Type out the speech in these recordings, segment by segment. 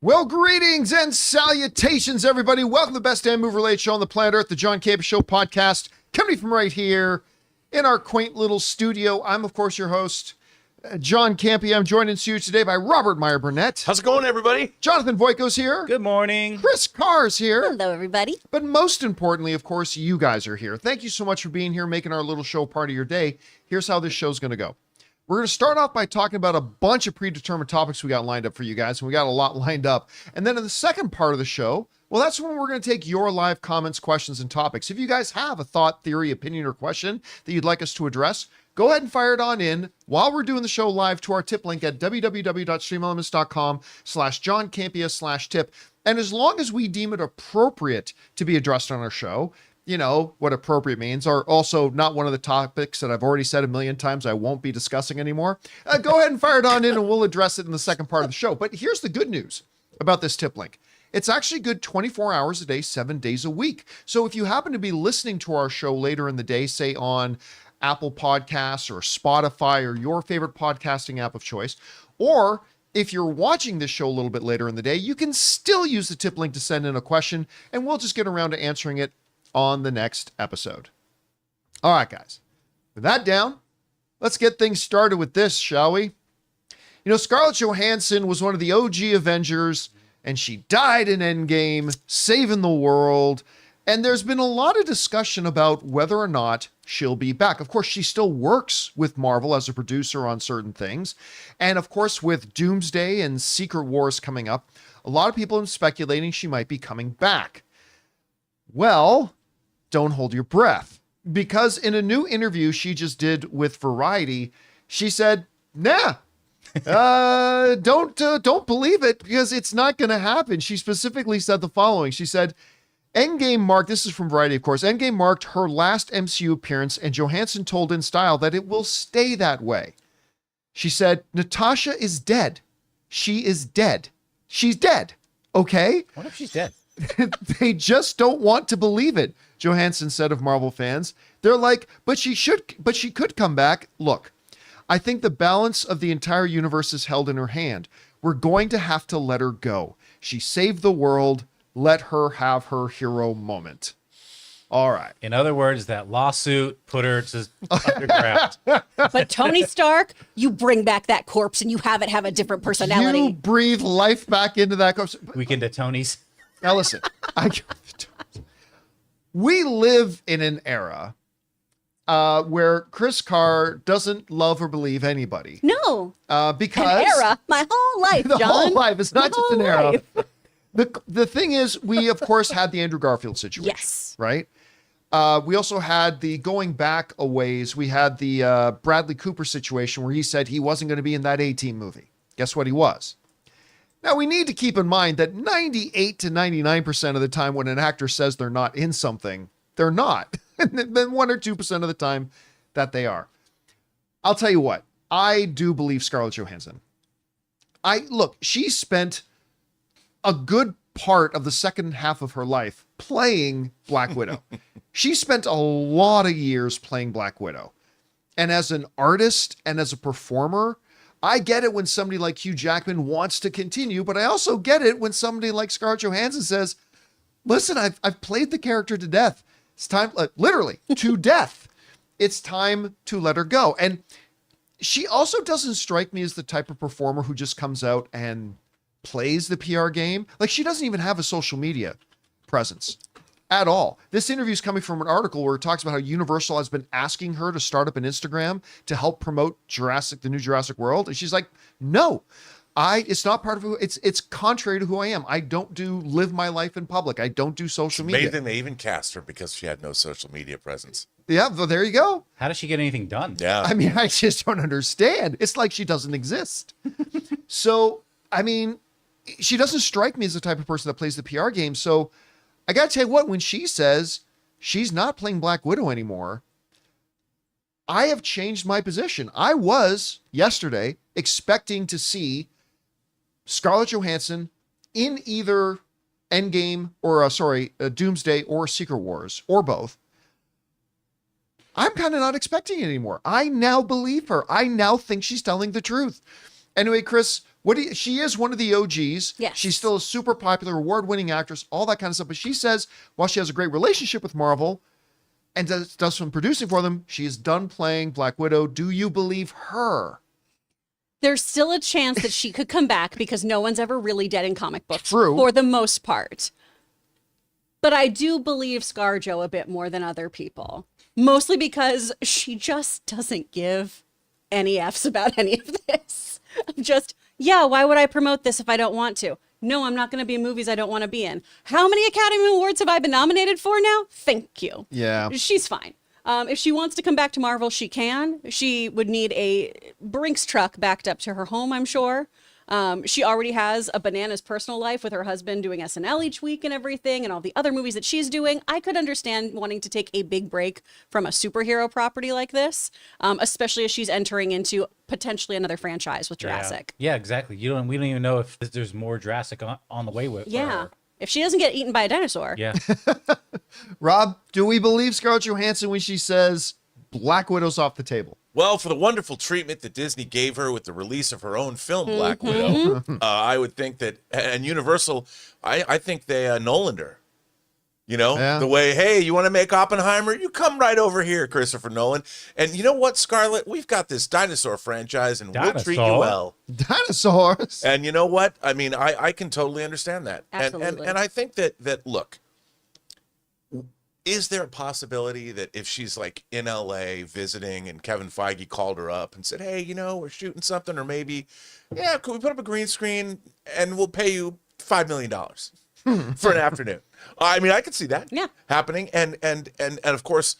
Well, greetings and salutations, everybody. Welcome to the best damn movie-related show on the planet Earth, the John Campea Show podcast, coming from right here in our quaint little studio. I'm, of course, your host, John Campea. I'm joined in studio today by Robert Meyer Burnett. How's it going, everybody? Jonathan Voico's here. Good morning. Chris Carr's here. Hello, everybody. But most importantly, of course, you guys are here. Thank you so much for being here, making our little show part of your day. Here's how this show's going to go. We're going to start off by talking about a bunch of predetermined topics we got lined up for you guys, and we got a lot lined up. And then in the second part of the show, well, that's when we're going to take your live comments, questions, and topics. If you guys have a thought, theory, opinion, or question that you'd like us to address, go ahead and fire it on in while we're doing the show live to our tip link at www.streamelements.com/JohnCampea/tip. And as long as we deem it appropriate to be addressed on our show, you know what appropriate means, are also not one of the topics that I've already said a million times I won't be discussing anymore. Go ahead and fire it on in and we'll address it in the second part of the show. But here's the good news about this tip link. It's actually good 24 hours a day, 7 days a week. So if you happen to be listening to our show later in the day, say on Apple Podcasts or Spotify or your favorite podcasting app of choice, or if you're watching this show a little bit later in the day, you can still use the tip link to send in a question and we'll just get around to answering it on the next episode. All right, guys, with that down, let's get things started with this, shall we? You know, Scarlett Johansson was one of the OG Avengers, and she died in Endgame, saving the world. And there's been a lot of discussion about whether or not she'll be back. Of course, she still works with Marvel as a producer on certain things. And of course, with Doomsday and Secret Wars coming up, a lot of people are speculating she might be coming back. Well, don't hold your breath, because in a new interview she just did with Variety, she said, nah, don't believe it, because it's not going to happen. She specifically said the following. She said, Endgame marked, this is from Variety, of course, Endgame marked her last MCU appearance, and Johansson told in style that it will stay that way. She said, Natasha is dead. She is dead. She's dead. Okay? What if she's dead? They just don't want to believe it, Johansson said of Marvel fans. They're like, but she could come back. Look, I think the balance of the entire universe is held in her hand. We're going to have to let her go. She saved the world. Let her have her hero moment. All right. In other words, that lawsuit put her to underground. But Tony Stark, you bring back that corpse and you have it have a different personality. You breathe life back into that corpse. Weekend at Tony's. Now listen, we live in an era where Chris Carr doesn't love or believe anybody. No. Because an era. My whole life, the John. whole life. It's not My just an whole era. life. The thing is, we of course had the Andrew Garfield situation. Yes. Right. We also had the going back a ways. We had the Bradley Cooper situation where he said he wasn't going to be in that A-Team movie. Guess what he was? Now, we need to keep in mind that 98 to 99% of the time when an actor says they're not in something, they're not. And then 1 or 2% of the time that they are. I'll tell you what, I do believe Scarlett Johansson. Look, she spent a good part of the second half of her life playing Black Widow. She spent a lot of years playing Black Widow. And as an artist and as a performer, I get it when somebody like Hugh Jackman wants to continue, but I also get it when somebody like Scarlett Johansson says, listen, I've played the character to death. It's time, literally, to death. It's time to let her go. And she also doesn't strike me as the type of performer who just comes out and plays the PR game. Like, she doesn't even have a social media presence at all. This interview is coming from an article where it talks about how Universal has been asking her to start up an Instagram to help promote the new Jurassic World. And she's like, no, it's not part of who, it's contrary to who I am. I don't live my life in public. I don't do social media. Amazing they even cast her because she had no social media presence. Yeah, well, there you go. How does she get anything done? Yeah. I mean, I just don't understand. It's like she doesn't exist. So, I mean, she doesn't strike me as the type of person that plays the PR game. So I got to tell you what, when she says she's not playing Black Widow anymore, I have changed my position. I was yesterday expecting to see Scarlett Johansson in either Endgame or Doomsday or Secret Wars or both. I'm kind of not expecting it anymore. I now believe her. I now think she's telling the truth. Anyway, Chris, She is one of the OGs. Yes. She's still a super popular, award-winning actress, all that kind of stuff. But she says, while she has a great relationship with Marvel and does some producing for them, she is done playing Black Widow. Do you believe her? There's still a chance that she could come back because no one's ever really dead in comic books. True. For the most part. But I do believe ScarJo a bit more than other people. Mostly because she just doesn't give any F's about any of this. I'm just, yeah, why would I promote this if I don't want to? No, I'm not going to be in movies I don't want to be in. How many Academy Awards have I been nominated for now? Thank you. Yeah. She's fine. If she wants to come back to Marvel, she can. She would need a Brinks truck backed up to her home, I'm sure. She already has a bananas personal life with her husband doing SNL each week and everything and all the other movies that she's doing. I could understand wanting to take a big break from a superhero property like this, especially as she's entering into potentially another franchise with Jurassic. Yeah, exactly. We don't even know if there's more Jurassic on the way with her. If she doesn't get eaten by a dinosaur. Yeah. Rob, do we believe Scarlett Johansson when she says Black Widow's off the table? Well, for the wonderful treatment that Disney gave her with the release of her own film, Black Widow, I would think that, and Universal, I think they Nolaned her. You know, the way, hey, you want to make Oppenheimer? You come right over here, Christopher Nolan. And you know what, Scarlett? We've got this dinosaur franchise, and we'll treat you well. Dinosaurs. And you know what? I mean, I can totally understand that. Absolutely. And I think that look, is there a possibility that if she's like in LA visiting and Kevin Feige called her up and said, hey, you know, we're shooting something, or maybe, yeah, could we put up a green screen and we'll pay you $5 million for an afternoon? I mean, I could see that happening. And of course,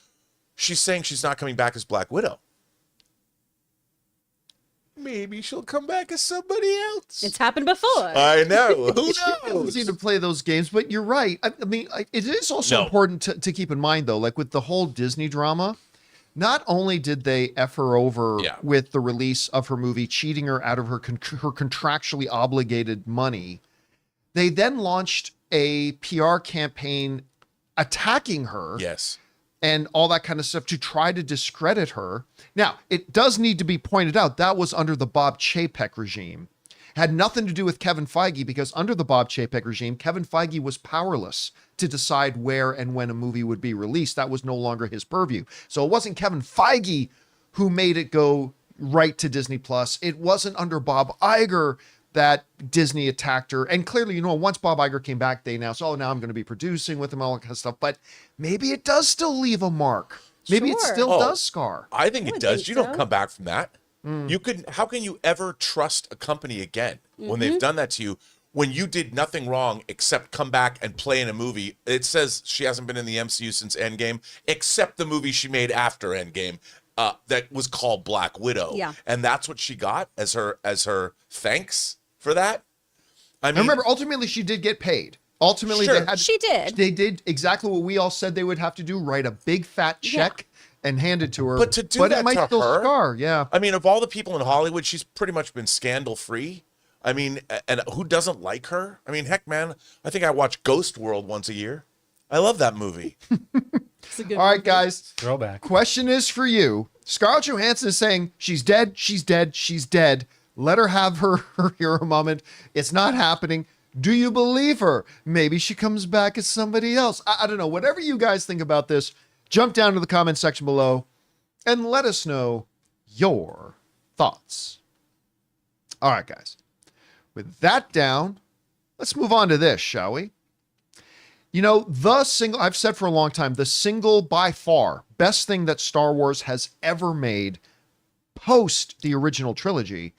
she's saying she's not coming back as Black Widow. Maybe she'll come back as somebody else. It's happened before. I know. Who She knows? doesn't seem to play those games, but you're right. I mean, it is also important to keep in mind, though, like with the whole Disney drama, not only did they F her over with the release of her movie, cheating her out of her contractually obligated money, they then launched a PR campaign attacking her. Yes. And all that kind of stuff to try to discredit her. Now, it does need to be pointed out that was under the Bob Chapek regime. Had nothing to do with Kevin Feige, because under the Bob Chapek regime, Kevin Feige was powerless to decide where and when a movie would be released. That was no longer his purview. So it wasn't Kevin Feige who made it go right to Disney Plus. It wasn't under Bob Iger that Disney attacked her. And clearly, you know, once Bob Iger came back, they announced, oh, now I'm going to be producing with him, all that kind of stuff. But maybe it does still leave a mark. Maybe it still does scar. I think it does. think You so. don't come back from that. You couldn't. How can you ever trust a company again when they've done that to you? When you did nothing wrong except come back and play in a movie. It says she hasn't been in the MCU since Endgame, except the movie she made after Endgame. That was called Black Widow. Yeah. And that's what she got as her thanks for that. I mean, And remember, ultimately, she did get paid. Ultimately, Sure. She did. They did exactly what we all said they would have to do: write a big fat check and hand it to her. But to do but that it might to still her, scar. Yeah. I mean, of all the people in Hollywood, she's pretty much been scandal free. I mean, and who doesn't like her? I mean, heck, man, I think I watch Ghost World once a year. I love that movie. It's a good All right, movie. guys. Throwback. Question is for you. Scarlett Johansson is saying she's dead, she's dead, she's dead. Let her have her hero moment. It's not happening. Do you believe her? Maybe she comes back as somebody else. I don't know. Whatever you guys think about this, jump down to the comment section below and let us know your thoughts. All right, guys. With that down, let's move on to this, shall we? You know, I've said for a long time, the single by far best thing that Star Wars has ever made post the original trilogy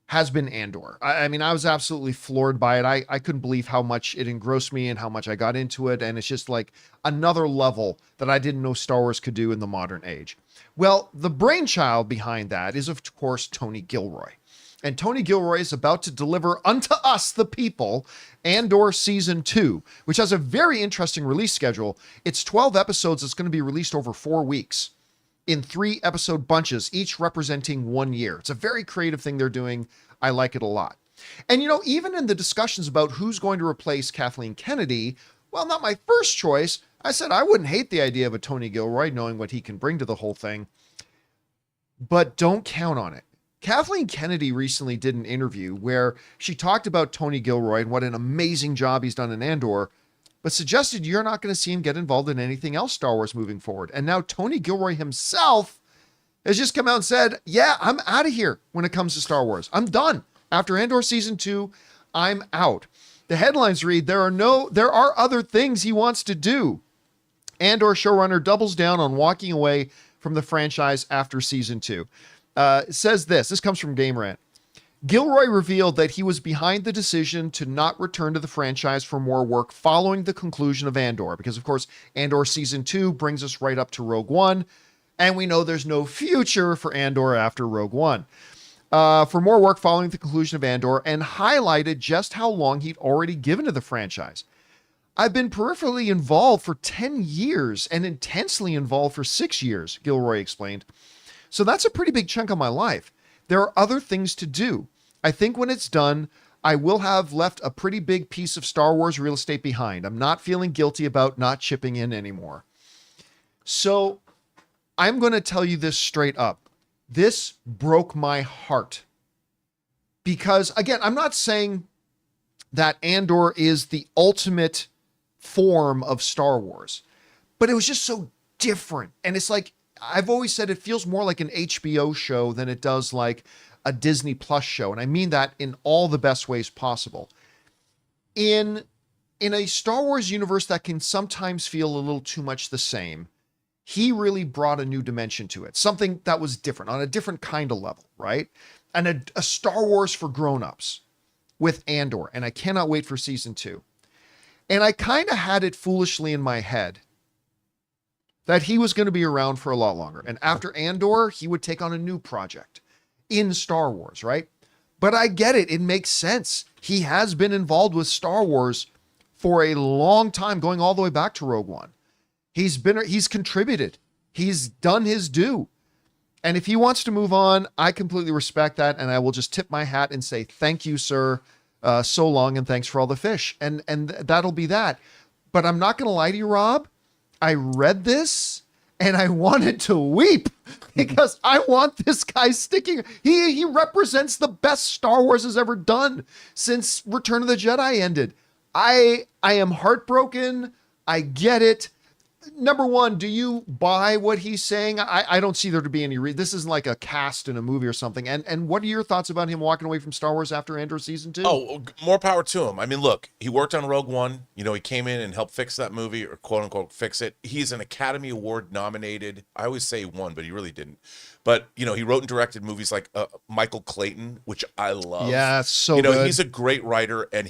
has been Andor. I mean, I was absolutely floored by it. I couldn't believe how much it engrossed me and how much I got into it. And it's just like another level that I didn't know Star Wars could do in the modern age. Well, the brainchild behind that is, of course, Tony Gilroy. And Tony Gilroy is about to deliver unto us, the people, Andor Season 2, which has a very interesting release schedule. It's 12 episodes. It's going to be released over 4 weeks in 3-episode bunches, each representing 1 year. It's a very creative thing they're doing. I like it a lot. And, you know, even in the discussions about who's going to replace Kathleen Kennedy, well, not my first choice. I said I wouldn't hate the idea of a Tony Gilroy, knowing what he can bring to the whole thing. But don't count on it. Kathleen Kennedy recently did an interview where she talked about Tony Gilroy and what an amazing job he's done in Andor, but suggested you're not going to see him get involved in anything else Star Wars moving forward. And now Tony Gilroy himself has just come out and said, yeah, I'm out of here when it comes to Star Wars. I'm done. After Andor Season 2, I'm out. The headlines read, there are other things he wants to do. Andor showrunner doubles down on walking away from the franchise after Season 2. It says this comes from Game Rant. Gilroy revealed that he was behind the decision to not return to the franchise for more work following the conclusion of Andor, because of course, Andor Season 2 brings us right up to Rogue One, and we know there's no future for Andor after Rogue One. For more work following the conclusion of Andor, and highlighted just how long he'd already given to the franchise. I've been peripherally involved for 10 years and intensely involved for 6 years, Gilroy explained. So that's a pretty big chunk of my life. There are other things to do. I think when it's done, I will have left a pretty big piece of Star Wars real estate behind. I'm not feeling guilty about not chipping in anymore. So I'm going to tell you this straight up. This broke my heart. Because, again, I'm not saying that Andor is the ultimate form of Star Wars, but it was just so different. And it's like, I've always said it feels more like an HBO show than it does like a Disney Plus show. And I mean that in all the best ways possible. In a Star Wars universe that can sometimes feel a little too much the same, he really brought a new dimension to it. Something that was different on a different kind of level, right? And a Star Wars for grown-ups with Andor. And I cannot wait for Season 2. And I kind of had it foolishly in my head that he was going to be around for a lot longer. And after Andor, he would take on a new project in Star Wars, right? But I get it. It makes sense. He has been involved with Star Wars for a long time, going all the way back to Rogue One. He's contributed. He's done his due. And if he wants to move on, I completely respect that. And I will just tip my hat and say, thank you, sir. So long. And thanks for all the fish. And that'll be that. But I'm not going to lie to you, Rob. I read this and I wanted to weep because I want this guy sticking. He represents the best Star Wars has ever done since Return of the Jedi ended. I am heartbroken. I get it. Number one, do you buy what he's saying? I don't see there to be any reason. This isn't like a cast in a movie or something. And what are your thoughts about him walking away from Star Wars after Andor Season 2? Oh, more power to him. I mean, look, he worked on Rogue One. You know, he came in and helped fix that movie, or quote unquote fix it. He's an Academy Award nominated. I always say won, but he really didn't. But, you know, he wrote and directed movies like Michael Clayton, which I love. Yeah, so you know, good. He's a great writer and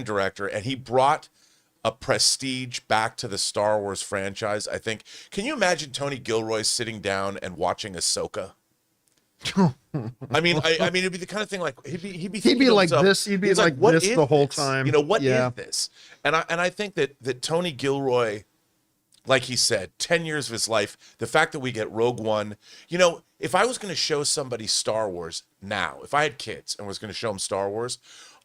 director, and he brought a prestige back to the Star Wars franchise. I think. Can you imagine Tony Gilroy sitting down and watching Ahsoka? I mean, it'd be the kind of thing like he'd be like himself, this. He'd be he's like what this is the whole this? time. You know, what is Yeah. this? And I think that Tony Gilroy, like he said, 10 years of his life, the fact that we get Rogue One, you know, if I was going to show somebody Star Wars now, if I had kids and was going to show them Star Wars,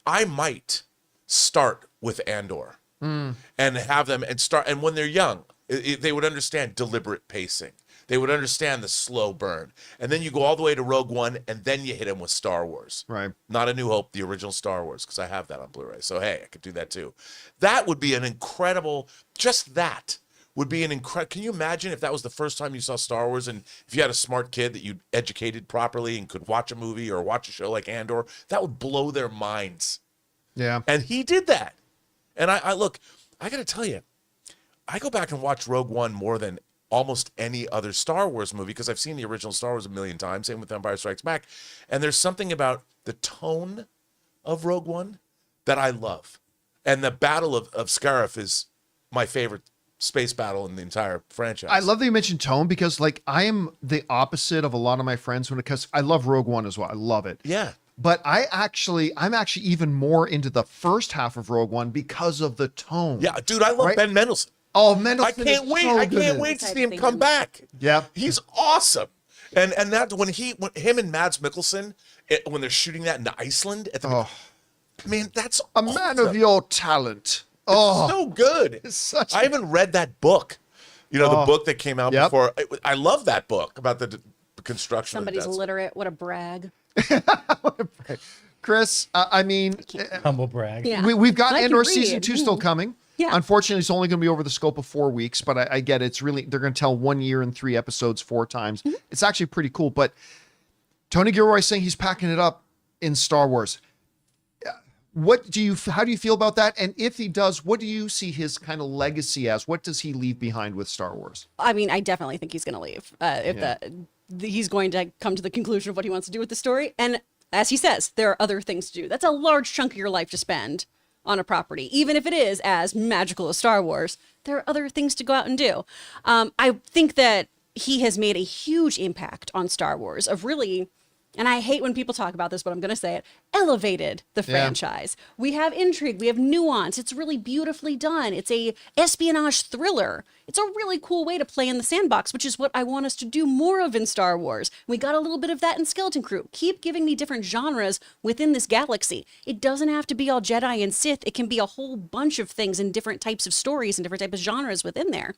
I might start with Andor. And have them and when they're young, they would understand deliberate pacing. They would understand the slow burn. And then you go all the way to Rogue One, and then you hit them with Star Wars. Right. Not A New Hope, the original Star Wars, because I have that on Blu-ray. So, hey, I could do that too. That would be an incredible, just that would be an incredible. Can you imagine if that was the first time you saw Star Wars, and if you had a smart kid that you educated properly and could watch a movie or watch a show like Andor, that would blow their minds. Yeah. And he did that. And I look, I got to tell you, I go back and watch Rogue One more than almost any other Star Wars movie because I've seen the original Star Wars a million times, same with Empire Strikes Back. And there's something about the tone of Rogue One that I love. And the Battle of Scarif is my favorite space battle in the entire franchise. I love that you mentioned tone because, like, I am the opposite of a lot of my friends because I love Rogue One as well. I love it. Yeah. But I'm actually even more into the first half of Rogue One because of the tone. Yeah, dude, I love Right? Ben Mendelsohn. Oh, Mendelsohn! I can't wait. So I good. can't wait to see him come back. Yeah. He's awesome. And that when him and Mads Mikkelsen when they're shooting that into Iceland at the man, that's A man of your talent. Oh, so good. I haven't read that book. You know, the book that came out before. I love that book about the construction. Somebody's of the death. illiterate. What a brag. Chris, I mean, Humble brag. Yeah. we've got I can Andor read. season 2 still coming. Yeah. Unfortunately, it's only going to be over the scope of 4 weeks, but I get it. It's really, they're going to tell 1 year and 3 episodes 4 times. Mm-hmm. It's actually pretty cool. But Tony Gilroy saying he's packing it up in Star Wars. How do you feel about that? And if he does, what do you see his kind of legacy as? What does he leave behind with Star Wars? I mean, I definitely think he's going to leave. He's going to come to the conclusion of what he wants to do with the story. And as he says, there are other things to do. That's a large chunk of your life to spend on a property. Even if it is as magical as Star Wars, there are other things to go out and do. I think that he has made a huge impact on Star Wars of really, and I hate when people talk about this, but I'm going to say it, elevated the franchise. We have intrigue, we have nuance. It's really beautifully done. It's a espionage thriller. It's a really cool way to play in the sandbox, which is what I want us to do more of in Star Wars. We got a little bit of that in Skeleton Crew. Keep giving me different genres within this galaxy. It doesn't have to be all Jedi and Sith. It can be a whole bunch of things in different types of stories and different types of genres within there.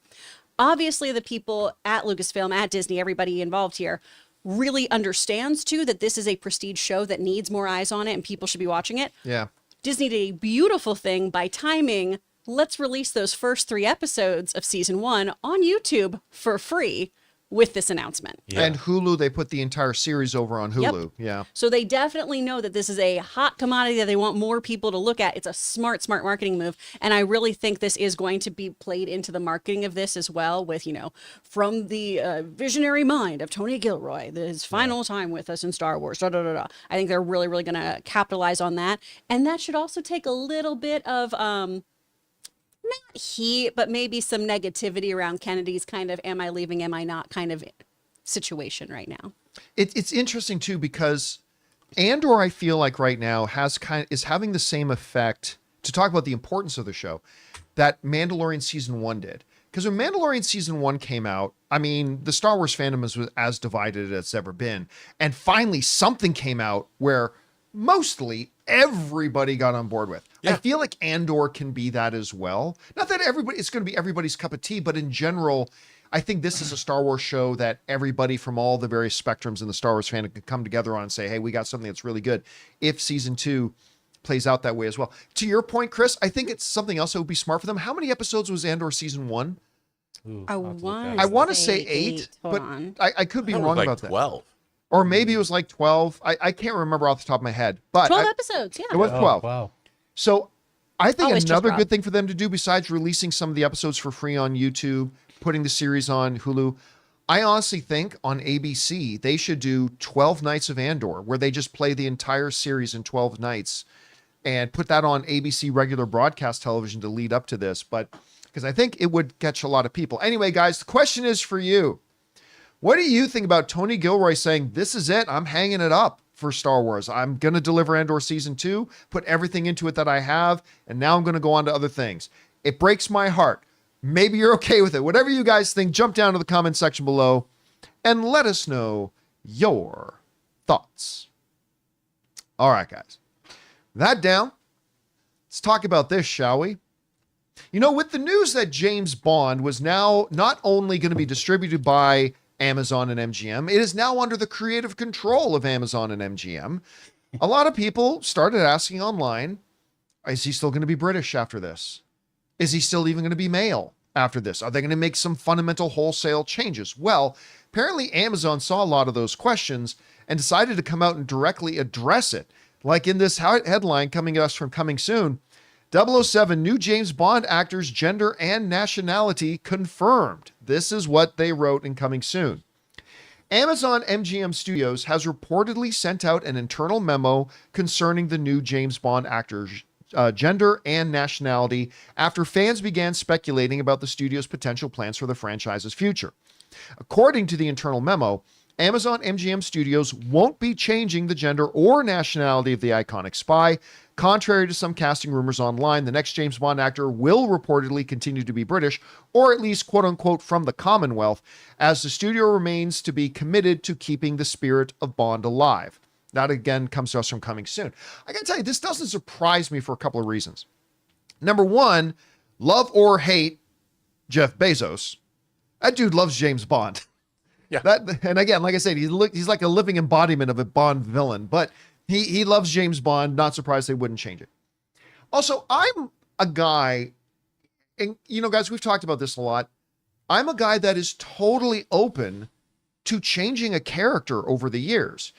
Obviously, the people at Lucasfilm, at Disney, everybody involved here, really understands too that this is a prestige show that needs more eyes on it and people should be watching it. Yeah. Disney did a beautiful thing by timing. Let's release those first 3 episodes of season 1 on YouTube for free with this announcement. Yeah. And Hulu, they put the entire series over on Hulu. Yep. Yeah. So they definitely know that this is a hot commodity that they want more people to look at. It's a smart marketing move. And I really think this is going to be played into the marketing of this as well with, from the visionary mind of Tony Gilroy, his final time with us in Star Wars, I think they're really, really going to capitalize on that. And that should also take a little bit of, not heat, but maybe some negativity around Kennedy's kind of, am I leaving, am I not kind of situation right now. It's interesting too, because Andor, I feel like right now is having the same effect, to talk about the importance of the show, that Mandalorian season 1 did. Because when Mandalorian season 1 came out, I mean, the Star Wars fandom was as divided as it's ever been. And finally something came out where mostly everybody got on board with. Yeah. I feel like Andor can be that as well. Not that it's going to be everybody's cup of tea, but in general, I think this is a Star Wars show that everybody from all the various spectrums in the Star Wars fandom can come together on and say, hey, we got something that's really good. If season 2 plays out that way as well. To your point, Chris, I think it's something else that would be smart for them. How many episodes was Andor season 1? Ooh, I I'll have to look want- at I it. want to say 8, Hold but on. I could be I thought it wrong was like about that. 12. Or maybe it was like 12. I can't remember off the top of my head. But 12 episodes, yeah. it was 12. Wow. So I think Always trust another Rob. good thing for them to do, besides releasing some of the episodes for free on YouTube, putting the series on Hulu, I honestly think on ABC, they should do 12 nights of Andor, where they just play the entire series in 12 nights and put that on ABC regular broadcast television to lead up to this. But because I think it would catch a lot of people. Anyway, guys, the question is for you. What do you think about Tony Gilroy saying, this is it, I'm hanging it up for Star Wars. I'm going to deliver Andor season 2, put everything into it that I have, and now I'm going to go on to other things. It breaks my heart. Maybe you're okay with it. Whatever you guys think, jump down to the comment section below and let us know your thoughts. All right, guys. That down. Let's talk about this, shall we? With the news that James Bond was now not only going to be distributed by Amazon and MGM, it is now under the creative control of Amazon and MGM. A lot of people started asking online, is he still going to be British after this? Is he still even going to be male after this? Are they going to make some fundamental wholesale changes? Well, apparently Amazon saw a lot of those questions and decided to come out and directly address it. Like in this headline coming at us from Coming Soon, 007 new James Bond actor's gender and nationality confirmed. This is what they wrote in Coming Soon. Amazon MGM Studios has reportedly sent out an internal memo concerning the new James Bond actor's gender and nationality after fans began speculating about the studio's potential plans for the franchise's future. According to the internal memo, Amazon MGM Studios won't be changing the gender or nationality of the iconic spy. Contrary to some casting rumors online, the next James Bond actor will reportedly continue to be British, or at least quote-unquote from the Commonwealth, as the studio remains to be committed to keeping the spirit of Bond alive. That again comes to us from Coming Soon. I gotta tell you, this doesn't surprise me for a couple of reasons. Number one, love or hate Jeff Bezos, that dude loves James Bond. Yeah. And again, like I said, he's like a living embodiment of a Bond villain, but he loves James Bond. Not surprised they wouldn't change it. Also, I'm a guy, and guys, we've talked about this a lot. I'm a guy that is totally open to changing a character over the years.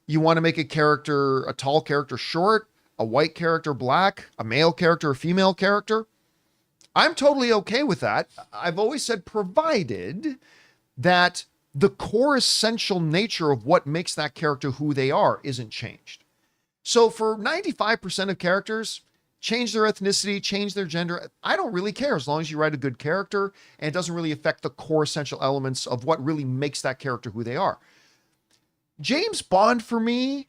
You want to make a tall character short, a white character black, a male character, a female character. I'm totally okay with that. I've always said, provided that the core essential nature of what makes that character who they are isn't changed. So for 95% of characters, change their ethnicity, change their gender. I don't really care as long as you write a good character and it doesn't really affect the core essential elements of what really makes that character who they are. James Bond, for me,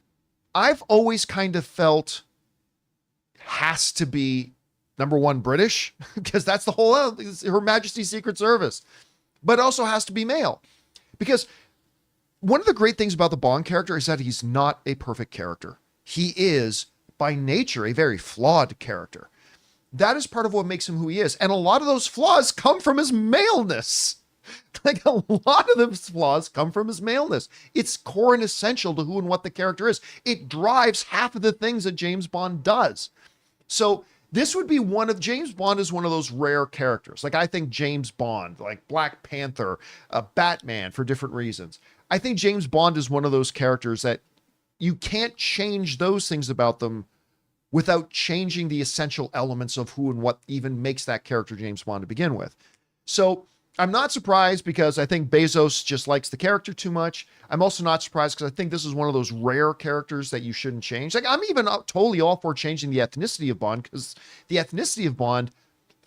I've always kind of felt has to be, number one, British, because that's the whole Her Majesty's Secret Service, but also has to be male. Because one of the great things about the Bond character is that he's not a perfect character. He is, by nature, a very flawed character. That is part of what makes him who he is. And a lot of those flaws come from his maleness. Like, a lot of those flaws come from his maleness. It's core and essential to who and what the character is. It drives half of the things that James Bond does. So this would be James Bond is one of those rare characters. Like, I think James Bond, like Black Panther, Batman, for different reasons. I think James Bond is one of those characters that you can't change those things about them without changing the essential elements of who and what even makes that character James Bond to begin with. So I'm not surprised because I think Bezos just likes the character too much. I'm also not surprised because I think this is one of those rare characters that you shouldn't change. Like, I'm even totally all for changing the ethnicity of Bond because the ethnicity of Bond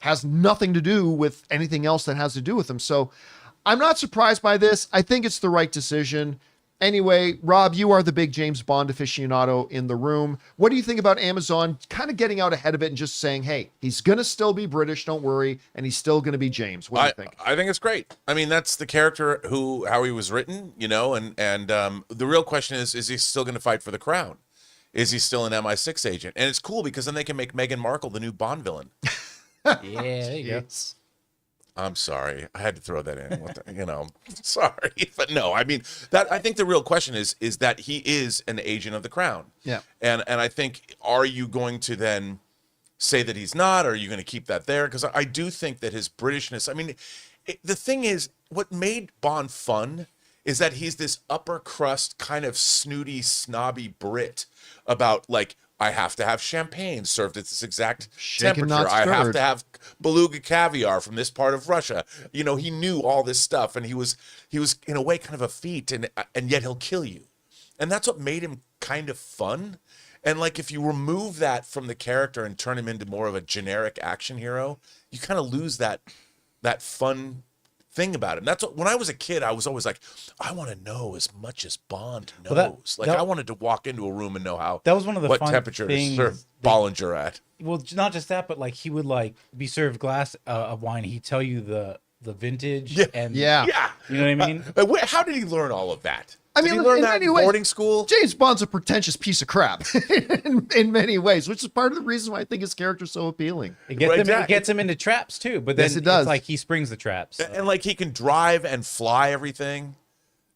has nothing to do with anything else that has to do with him. So I'm not surprised by this. I think it's the right decision. Anyway, Rob, you are the big James Bond aficionado in the room. What do you think about Amazon kind of getting out ahead of it and just saying, hey, he's going to still be British, don't worry, and he's still going to be James? What do you think? I think it's great. I mean, that's the character how he was written, and the real question is he still going to fight for the crown? Is he still an MI6 agent? And it's cool because then they can make Meghan Markle the new Bond villain. Yeah, there you go. I'm sorry. I had to throw that in. Sorry. But no, I mean, I think the real question is that he is an agent of the crown. Yeah. And I think, are you going to then say that he's not, or are you going to keep that there? Because I do think that his Britishness, I mean, the thing is, what made Bond fun is that he's this upper crust kind of snooty, snobby Brit about, like, I have to have champagne served at this exact temperature. I have to have beluga caviar from this part of Russia. He knew all this stuff, and he was in a way kind of a feat, and yet he'll kill you. And that's what made him kind of fun. And like, if you remove that from the character and turn him into more of a generic action hero, you kind of lose that fun thing about him. That's what, when I was a kid, I was always like, I want to know as much as Bond knows. I wanted to walk into a room and know how that was one of the what fun temperature to things serve Bollinger at. Well, not just that, but like he would like be served a glass of wine. He'd tell you the vintage. Yeah. You know what I mean? How did he learn all of that? I mean, did he learn in that many in ways, boarding school? James Bond's a pretentious piece of crap in many ways, which is part of the reason why I think his character's so appealing. It gets him into traps too, but then Yes, it does. It's like he springs the traps. And like, he can drive and fly everything.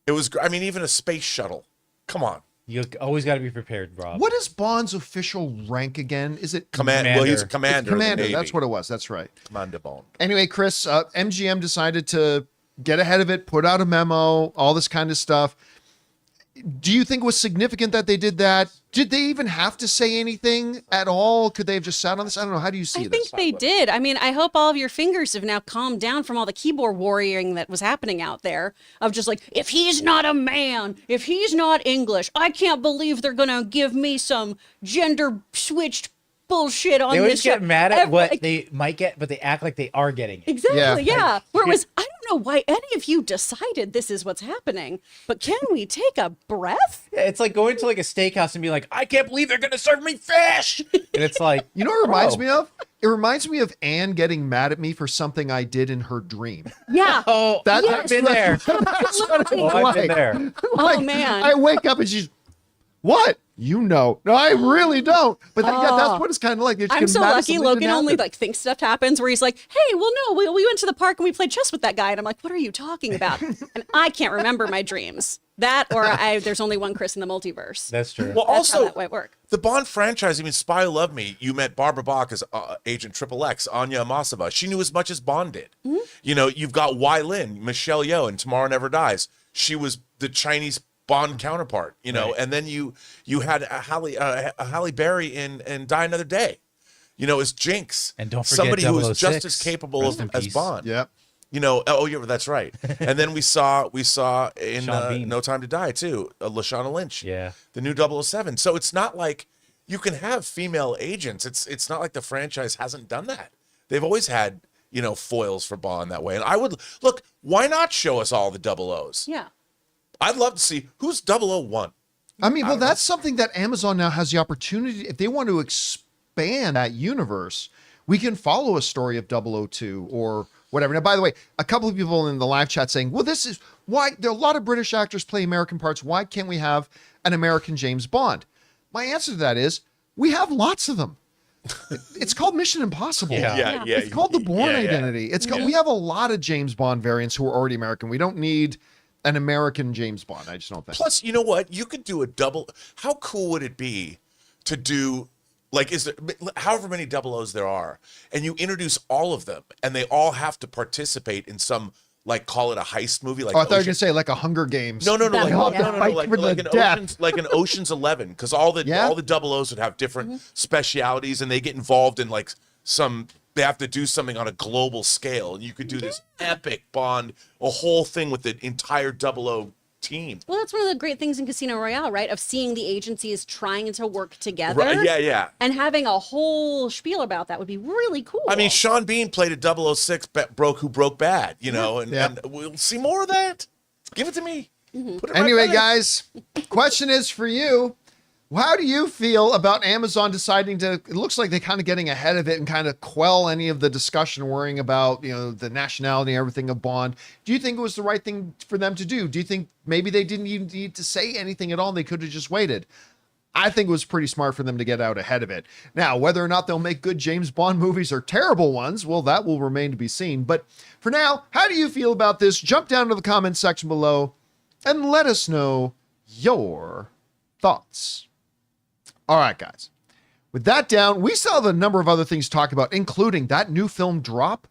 It was, I mean, even a space shuttle. Come on. You always got to be prepared, Rob. What is Bond's official rank again? Is it Commander? Well, he's a It's commander. commander. Of the Navy. That's what it was. That's right. Commander Bond. Anyway, Chris, MGM decided to get ahead of it, put out a memo, all this kind of stuff. Do you think it was significant that they did that? Did they even have to say anything at all? Could they have just sat on this? I don't know. How do you see I this? think they did. I mean, I hope all of your fingers have now calmed down from all the keyboard warrioring that was happening out there of just like, if he's not a man, if he's not English, I can't believe they're going to give me some gender switched bullshit on They this always show. get mad at what they might get, but they act like they are getting it. Exactly, Yeah. yeah. Where it was, I don't know why any of you decided this is what's happening, but can we take a breath? Yeah, it's like going to like a steakhouse and be like, I can't believe they're going to serve me fish. And it's like, You know what it reminds me of? It reminds me of Anne getting mad at me for something I did in her dream. Yeah. oh, That- I've been there. That's what I Oh, I've been like. there. Oh, man. I wake up and she's, what? You know. No, I really don't. But yeah, that's what it's kind of like. I'm so lucky. Logan only like thinks stuff happens where he's like, hey, well, no, we went to the park and we played chess with that guy. And I'm like, what are you talking about? And I can't remember my dreams. That or there's only one Chris in the multiverse. That's true. Well, That's how also, that might work. the Bond franchise, I mean, Spy Who Loved Me, you met Barbara Bach as Agent Triple X, Anya Amasova. She knew as much as Bond did. Mm-hmm. You know, you've got Wai Lin, Michelle Yeoh, and Tomorrow Never Dies. She was the Chinese Bond counterpart, you know, and then you had Halle Berry in Die Another Day, you know, as Jinx. And don't forget somebody who was 006. just as capable Rest in as peace. Bond. Yep. You know, oh yeah, that's right. And then we saw in Sean Bean. No Time to Die too, Lashana Lynch. Yeah. The new 007. So it's not like you can have female agents. It's not like the franchise hasn't done that. They've always had, you know, foils for Bond that way. And I would look, why not show us all the 00s? Yeah. I'd love to see who's 001. I mean, well, that's something that Amazon now has the opportunity. If they want to expand that universe, we can follow a story of 002 or whatever. Now, by the way, a couple of people in the live chat saying, well, this is why there are a lot of British actors play American parts. Why can't we have an American James Bond? My answer to that is we have lots of them. It's called Mission Impossible. Yeah. It's called The Bourne Identity. It's called, we have a lot of James Bond variants who are already American. We don't need an American James Bond. I just don't think. Plus, you know what? You could do a double. How cool would it be to do, like, is there however many 00s there are, and you introduce all of them, and they all have to participate in some, like, call it a heist movie, like. Oh, I thought you were gonna say like a Hunger Games. No, That- like, yeah. like an Ocean's 11, because all the 00s would have different specialities, and they get involved in like they have to do something on a global scale, and you could do this epic Bond, a whole thing with the entire 00 team. Well, that's one of the great things in Casino Royale, right? Of seeing the agencies trying to work together. Right, yeah. And having a whole spiel about that would be really cool. I mean, Sean Bean played a 006 who broke bad, you know, and we'll see more of that. Give it to me. Put it Anyway, right guys, question is for you. How do you feel about Amazon deciding to, it looks like they're kind of getting ahead of it and kind of quell any of the discussion worrying about, you know, the nationality and everything of Bond. Do you think it was the right thing for them to do? Do you think maybe they didn't even need to say anything at all? They could have just waited. I think it was pretty smart for them to get out ahead of it. Now, whether or not they'll make good James Bond movies or terrible ones, well, that will remain to be seen. But for now, how do you feel about this? Jump down to the comments section below and let us know your thoughts. All right, guys. With that down, we still have a number of other things to talk about, including that new film Drop.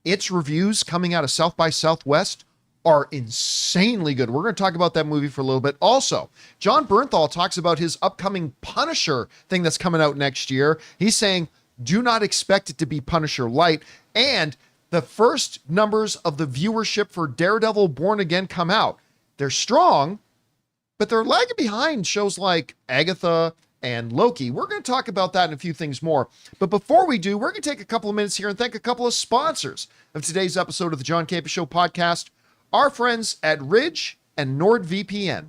Its reviews coming out of South by Southwest are insanely good. We're going to talk about that movie for a little bit. Also, John Bernthal talks about his upcoming Punisher thing that's coming out next year. He's saying, do not expect it to be Punisher-Lite. And the first numbers of the viewership for Daredevil Born Again come out. They're strong, but they're lagging behind shows like Agatha and Loki. We're going to talk about that and a few things more. But before we do, we're going to take a couple of minutes here and thank a couple of sponsors of today's episode of the John Campea Show podcast, our friends at Ridge and NordVPN.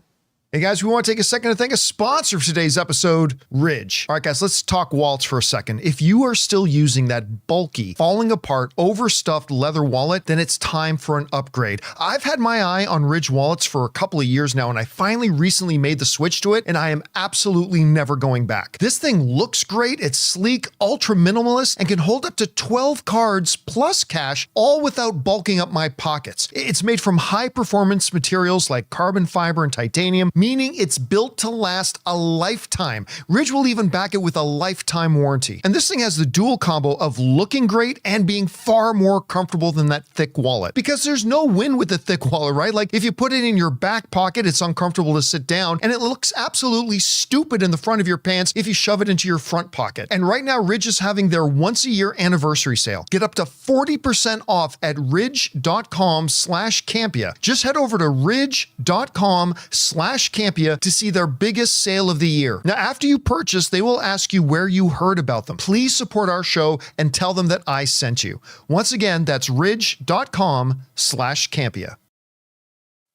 Hey guys, we want to take a second to thank a sponsor for today's episode, Ridge. All right guys, let's talk wallets for a second. If you are still using that bulky, falling apart, overstuffed leather wallet, then it's time for an upgrade. I've had my eye on Ridge wallets for a couple of years now, and I finally recently made the switch to it, and I am absolutely never going back. This thing looks great, it's sleek, ultra minimalist, and can hold up to 12 cards plus cash, all without bulking up my pockets. It's made from high performance materials like carbon fiber and titanium, meaning it's built to last a lifetime. Ridge will even back it with a lifetime warranty. And this thing has the dual combo of looking great and being far more comfortable than that thick wallet. Because there's no win with the thick wallet, right? Like if you put it in your back pocket, it's uncomfortable to sit down, and it looks absolutely stupid in the front of your pants if you shove it into your front pocket. And right now, Ridge is having their once-a-year anniversary sale. Get up to 40% off at ridge.com/Campea. Just head over to ridge.com/Campea to see their biggest sale of the year. Now, after you purchase, they will ask you where you heard about them. Please support our show and tell them that I sent you. Once again, that's ridge.com/Campea.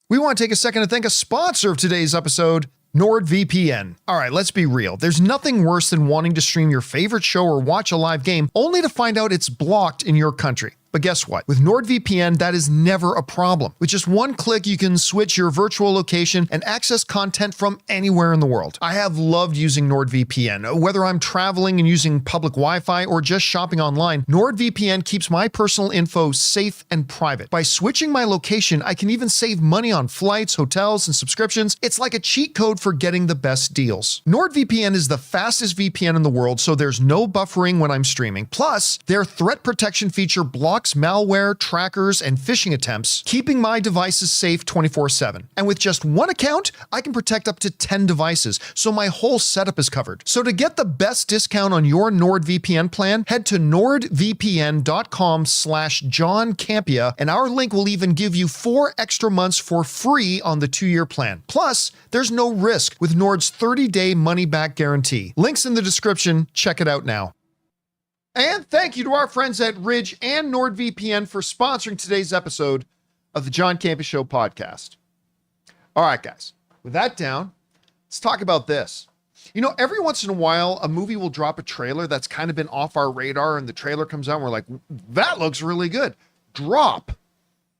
We want to take a second to thank a sponsor of today's episode, NordVPN. All right, let's be real. There's nothing worse than wanting to stream your favorite show or watch a live game only to find out it's blocked in your country. But guess what? With NordVPN, that is never a problem. With just one click, you can switch your virtual location and access content from anywhere in the world. I have loved using NordVPN. Whether I'm traveling and using public Wi-Fi or just shopping online, NordVPN keeps my personal info safe and private. By switching my location, I can even save money on flights, hotels, and subscriptions. It's like a cheat code for getting the best deals. NordVPN is the fastest VPN in the world, so there's no buffering when I'm streaming. Plus, their threat protection feature blocks malware, trackers, and phishing attempts, keeping my devices safe 24/7. And with just one account, I can protect up to 10 devices, so my whole setup is covered. So to get the best discount on your NordVPN plan, head to nordvpn.com/John Campea, and our link will even give you 4 extra months for free on the 2-year plan. Plus, there's no risk with Nord's 30-day money-back guarantee. Links in the description. Check it out now. And thank you to our friends at Ridge and NordVPN for sponsoring today's episode of the John Campea Show podcast. All right, guys, with that down, let's talk about this. You know, every once in a while, a movie will drop a trailer that's kind of been off our radar, and the trailer comes out and we're like, that looks really good. Drop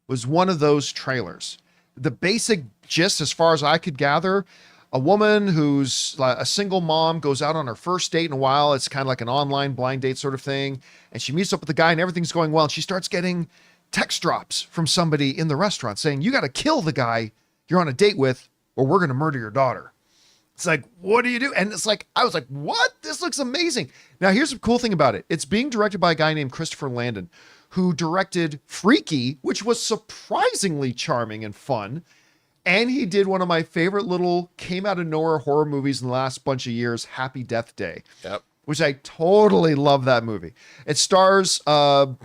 was one of those trailers. The basic gist, as far as I could gather, a woman who's a single mom goes out on her first date in a while. It's kind of like an online blind date sort of thing. And she meets up with the guy and everything's going well. And she starts getting text drops from somebody in the restaurant saying, you got to kill the guy you're on a date with or we're going to murder your daughter. It's like, what do you do? And it's like, I was like, what? This looks amazing. Now, here's the cool thing about it. It's being directed by a guy named Christopher Landon, who directed Freaky, which was surprisingly charming and fun. And he did one of my favorite little came out of nowhere horror movies in the last bunch of years, Happy Death Day. Yep. Which I totally love that movie. It stars White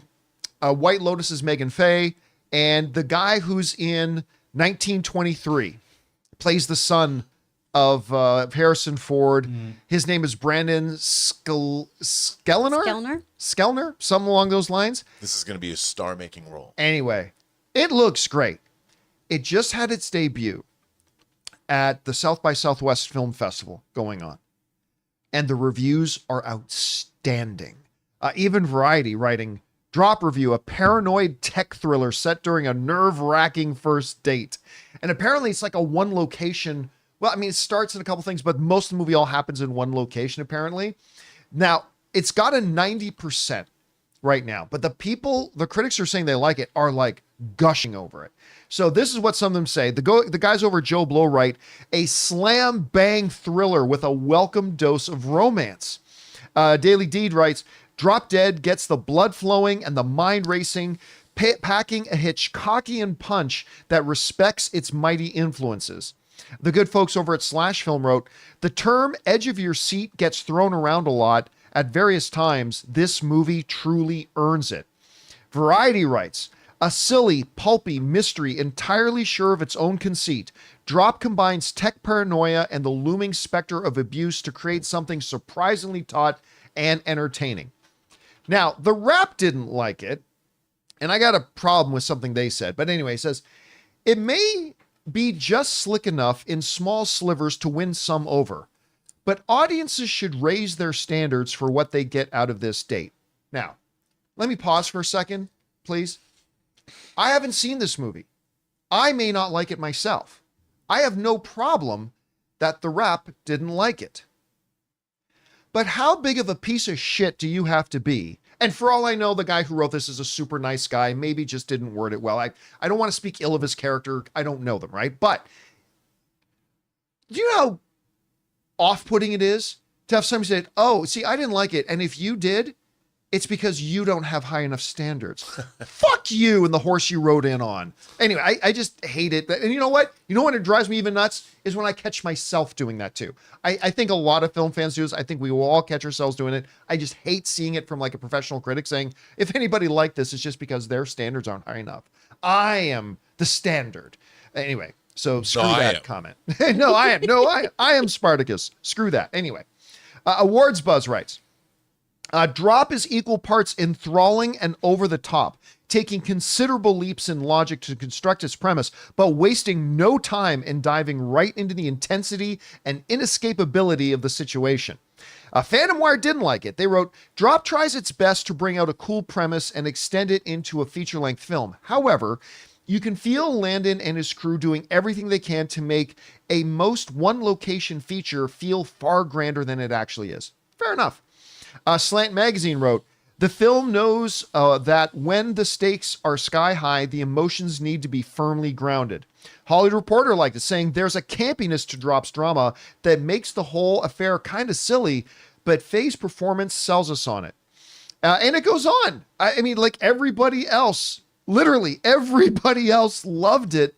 Lotus's Megan Faye, and the guy who's in 1923 plays the son of Harrison Ford. His name is Brandon Skellner, something along those lines. This is going to be a star-making role. Anyway, it looks great. It just had its debut at the South by Southwest Film Festival going on, and the reviews are outstanding. Even Variety writing, drop review, a paranoid tech thriller set during a nerve-wracking first date. And apparently it's like a one location. Well, I mean, it starts in a couple things, but most of the movie all happens in one location, apparently. Now, it's got a 90% right now, but the critics are saying they like it, are like gushing over it. So this is what some of them say. The guys over at Joe Blow write, a slam bang thriller with a welcome dose of romance. Daily Deed writes, Drop Dead gets the blood flowing and the mind racing, packing a Hitchcockian punch that respects its mighty influences. The good folks over at Slash Film wrote, the term edge of your seat gets thrown around a lot at various times. This movie truly earns it. Variety writes, a silly, pulpy mystery entirely sure of its own conceit. Drop combines tech paranoia and the looming specter of abuse to create something surprisingly taut and entertaining. Now, The Wrap didn't like it, and I got a problem with something they said. But anyway, it says, it may be just slick enough in small slivers to win some over, but audiences should raise their standards for what they get out of this date. Now, let me pause for a second, please. I haven't seen this movie. I may not like it myself. I have no problem that The Wrap didn't like it. But how big of a piece of shit do you have to be? And for all I know, the guy who wrote this is a super nice guy, maybe just didn't word it well. I don't want to speak ill of his character. I don't know them, right? But do you know how off-putting it is to have somebody say, oh, see, I didn't like it. And if you did, it's because you don't have high enough standards. Fuck you and the horse you rode in on. Anyway, I just hate it. And you know what? You know when it drives me even nuts is when I catch myself doing that too. I think a lot of film fans do this. I think we will all catch ourselves doing it. I just hate seeing it from like a professional critic saying, if anybody liked this, it's just because their standards aren't high enough. I am the standard. Anyway, so screw that comment. No, I am. No, I am Spartacus. Screw that. Anyway, Awards Buzz writes, Drop is equal parts enthralling and over the top, taking considerable leaps in logic to construct its premise, but wasting no time in diving right into the intensity and inescapability of the situation. Phantom Wire didn't like it. They wrote, Drop tries its best to bring out a cool premise and extend it into a feature-length film. However, you can feel Landon and his crew doing everything they can to make a most one-location feature feel far grander than it actually is. Fair enough. Slant Magazine wrote, the film knows that when the stakes are sky high, the emotions need to be firmly grounded. Hollywood Reporter liked it, saying there's a campiness to Drop's drama that makes the whole affair kind of silly, but Faye's performance sells us on it. And it goes on. I mean, like everybody else, literally everybody else loved it.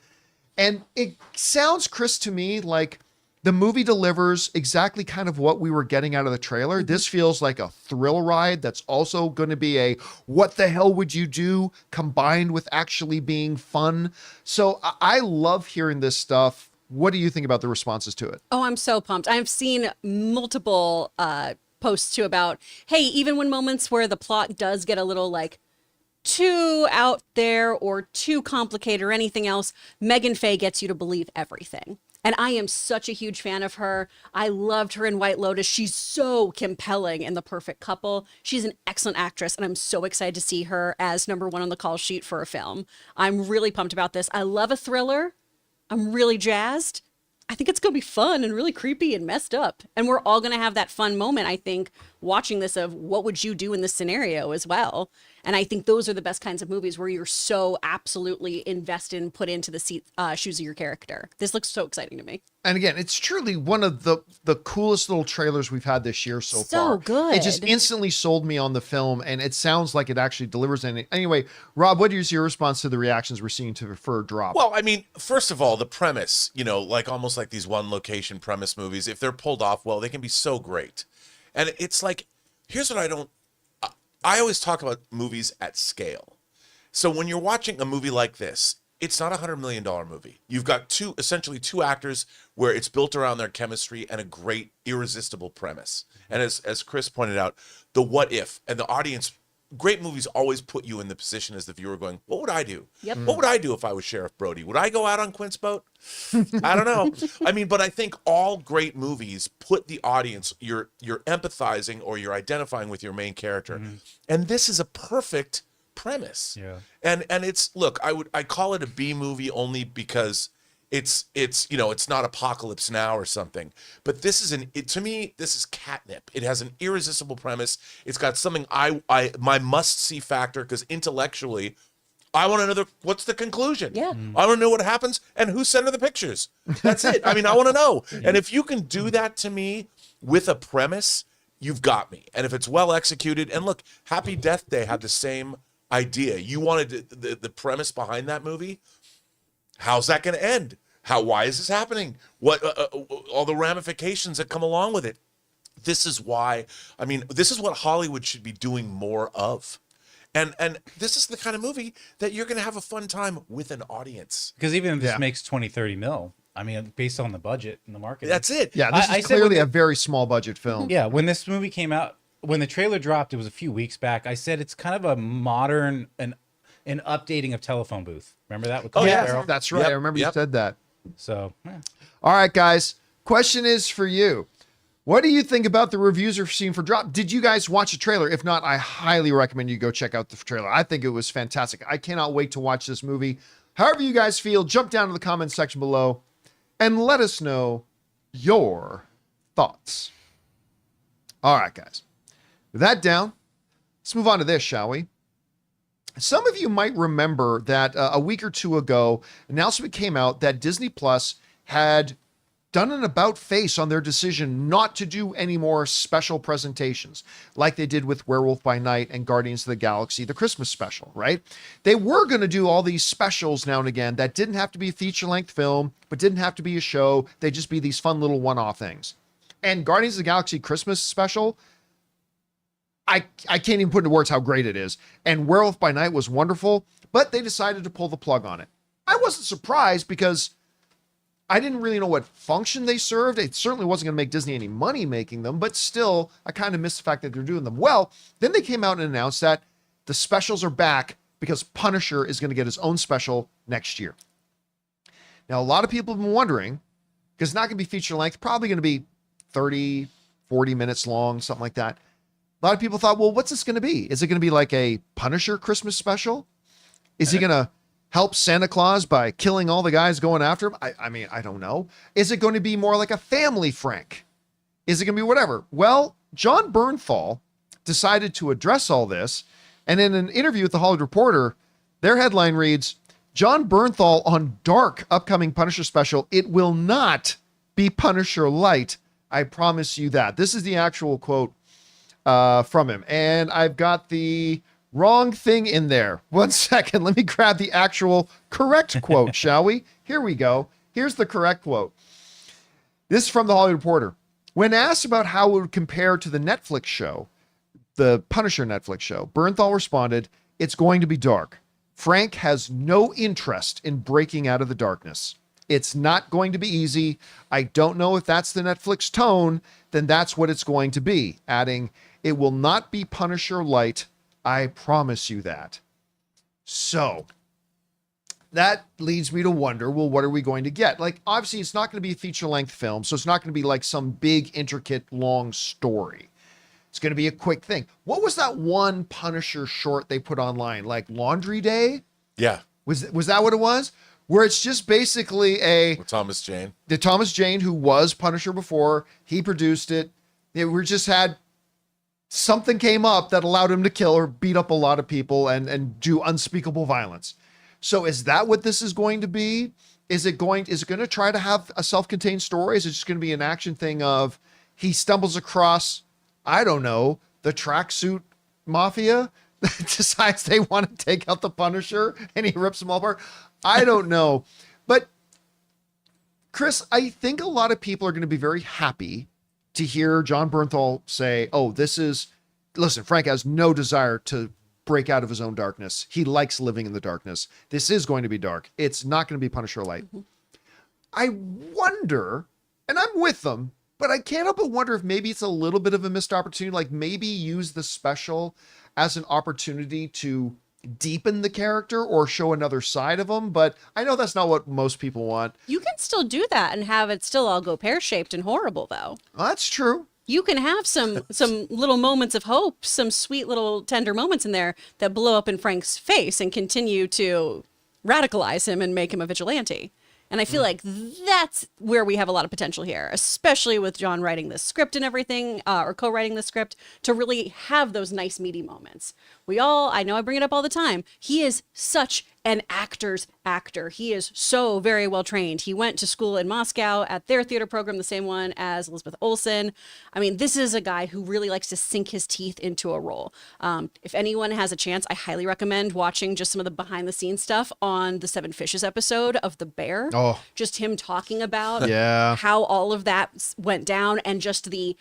And it sounds, Chris, to me like the movie delivers exactly kind of what we were getting out of the trailer. This feels like a thrill ride that's also going to be a what the hell would you do combined with actually being fun. So I love hearing this stuff. What do you think about the responses to it? Oh, I'm so pumped. I've seen multiple posts too about, hey, even when moments where the plot does get a little like too out there or too complicated or anything else, Megan Faye gets you to believe everything. And I am such a huge fan of her. I loved her in White Lotus. She's so compelling in The Perfect Couple. She's an excellent actress, and I'm so excited to see her as number one on the call sheet for a film. I'm really pumped about this. I love a thriller. I'm really jazzed. I think it's going to be fun and really creepy and messed up. And we're all going to have that fun moment, I think, watching this of what would you do in this scenario as well. And I think those are the best kinds of movies where you're so absolutely invested and put into the shoes of your character. This looks so exciting to me. And again, it's truly one of the coolest little trailers we've had this year so far. So good. It just instantly sold me on the film, and it sounds like it actually delivers. Anyway, Rob, what is your response to the reactions we're seeing for Drop? Well, I mean, first of all, the premise, like almost like these one location premise movies, if they're pulled off well, they can be so great. And it's like, here's what I always talk about movies at scale. So when you're watching a movie like this, it's not $100 million movie. You've got essentially two actors where it's built around their chemistry and a great, irresistible premise. And as Chris pointed out, the what if and the audience, great movies always put you in the position as the viewer going, what would I do? Yep. What would I do if I was Sheriff Brody? Would I go out on Quint's boat? I don't know. I mean, but I think all great movies put the audience, you're empathizing or you're identifying with your main character. Mm-hmm. And this is a perfect premise. Yeah. And it's, look, I call it a B movie only because it's not Apocalypse Now or something, but this is to me, this is catnip. It has an irresistible premise. It's got something my must see factor, because intellectually I want to know what's the conclusion. Yeah. I want to know what happens and who sent her the pictures. That's it. I mean, I want to know. And if you can do that to me with a premise, you've got me. And if it's well executed, and look, Happy Death Day had the same idea. You wanted the premise behind that movie. How's that going to end? Why is this happening? What all the ramifications that come along with it? This is why, I mean, this is what Hollywood should be doing more of. And this is the kind of movie that you're going to have a fun time with an audience. Because even if this makes 20-30 mil, I mean, based on the budget and the market. That's it. Yeah, this is clearly a very small budget film. Yeah, when this movie came out, when the trailer dropped, it was a few weeks back. I said it's kind of a modern an updating of Telephone Booth. Remember that with Colin Farrell? That's right. Yep, I remember you said that. So, yeah. All right, guys. Question is for you. What do you think about the reviews you're seeing for Drop? Did you guys watch the trailer? If not, I highly recommend you go check out the trailer. I think it was fantastic. I cannot wait to watch this movie. However you guys feel, jump down to the comments section below and let us know your thoughts. All right, guys. With that down, let's move on to this, shall we? Some of you might remember that a week or two ago, an announcement came out that Disney Plus had done an about face on their decision not to do any more special presentations like they did with Werewolf by Night and Guardians of the Galaxy, the Christmas special, right? They were going to do all these specials now and again that didn't have to be a feature-length film, but didn't have to be a show. They'd just be these fun little one-off things. And Guardians of the Galaxy Christmas special, I can't even put into words how great it is. And Werewolf by Night was wonderful, but they decided to pull the plug on it. I wasn't surprised because I didn't really know what function they served. It certainly wasn't going to make Disney any money making them, but still, I kind of missed the fact that they're doing them. Well, then they came out and announced that the specials are back because Punisher is going to get his own special next year. Now, a lot of people have been wondering, because it's not going to be feature length, probably going to be 30, 40 minutes long, something like that. A lot of people thought, well, what's this going to be? Is it going to be like a Punisher Christmas special? Is he going to help Santa Claus by killing all the guys going after him? I mean, I don't know. Is it going to be more like a family Frank? Is it going to be whatever? Well, John Bernthal decided to address all this. And in an interview with the Hollywood Reporter, their headline reads, John Bernthal on Dark upcoming Punisher special. It will not be Punisher-Lite. I promise you that. This is the actual quote from him. And I've got the wrong thing in there. 1 second. Let me grab the actual correct quote, shall we? Here we go. Here's the correct quote. This is from the Hollywood Reporter. When asked about how it would compare to the Netflix show, the Punisher Netflix show, Bernthal responded, it's going to be dark. Frank has no interest in breaking out of the darkness. It's not going to be easy. I don't know if that's the Netflix tone, then that's what it's going to be. Adding, it will not be Punisher-Lite. I promise you that. So that leads me to wonder, well, what are we going to get? Like, obviously, it's not going to be a feature-length film, so it's not going to be like some big, intricate, long story. It's going to be a quick thing. What was that one Punisher short they put online? Like Laundry Day? Yeah. Was that what it was? Where it's just basically With Thomas Jane. the Thomas Jane, who was Punisher before, he produced it. We just had something came up that allowed him to kill or beat up a lot of people and do unspeakable violence. So is that what this is going to be? Is it going to try to have a self-contained story? Is it just going to be an action thing of he stumbles across, I don't know, the tracksuit mafia that decides they want to take out the Punisher and he rips them all apart? I don't know. But Chris, I think a lot of people are going to be very happy to hear John Bernthal say, oh, listen, Frank has no desire to break out of his own darkness. He likes living in the darkness. This is going to be dark. It's not going to be Punisher-Lite. Mm-hmm. I wonder, and I'm with them, but I can't help but wonder if maybe it's a little bit of a missed opportunity, like maybe use the special as an opportunity to deepen the character or show another side of him. But I know that's not what most people want. You can still do that and have it still all go pear-shaped and horrible, though. Well, that's true. You can have some little moments of hope, some sweet little tender moments in there that blow up in Frank's face and continue to radicalize him and make him a vigilante. And I feel like that's where we have a lot of potential here, especially with John writing this script and everything, or co-writing the script, to really have those nice meaty moments. I know I bring it up all the time. He is such an actor's actor. He is so very well trained. He went to school in Moscow at their theater program, the same one as Elizabeth Olsen. I mean, this is a guy who really likes to sink his teeth into a role. If anyone has a chance, I highly recommend watching just some of the behind the scenes stuff on the Seven Fishes episode of The Bear. Oh, just him talking about yeah, how all of that went down and just the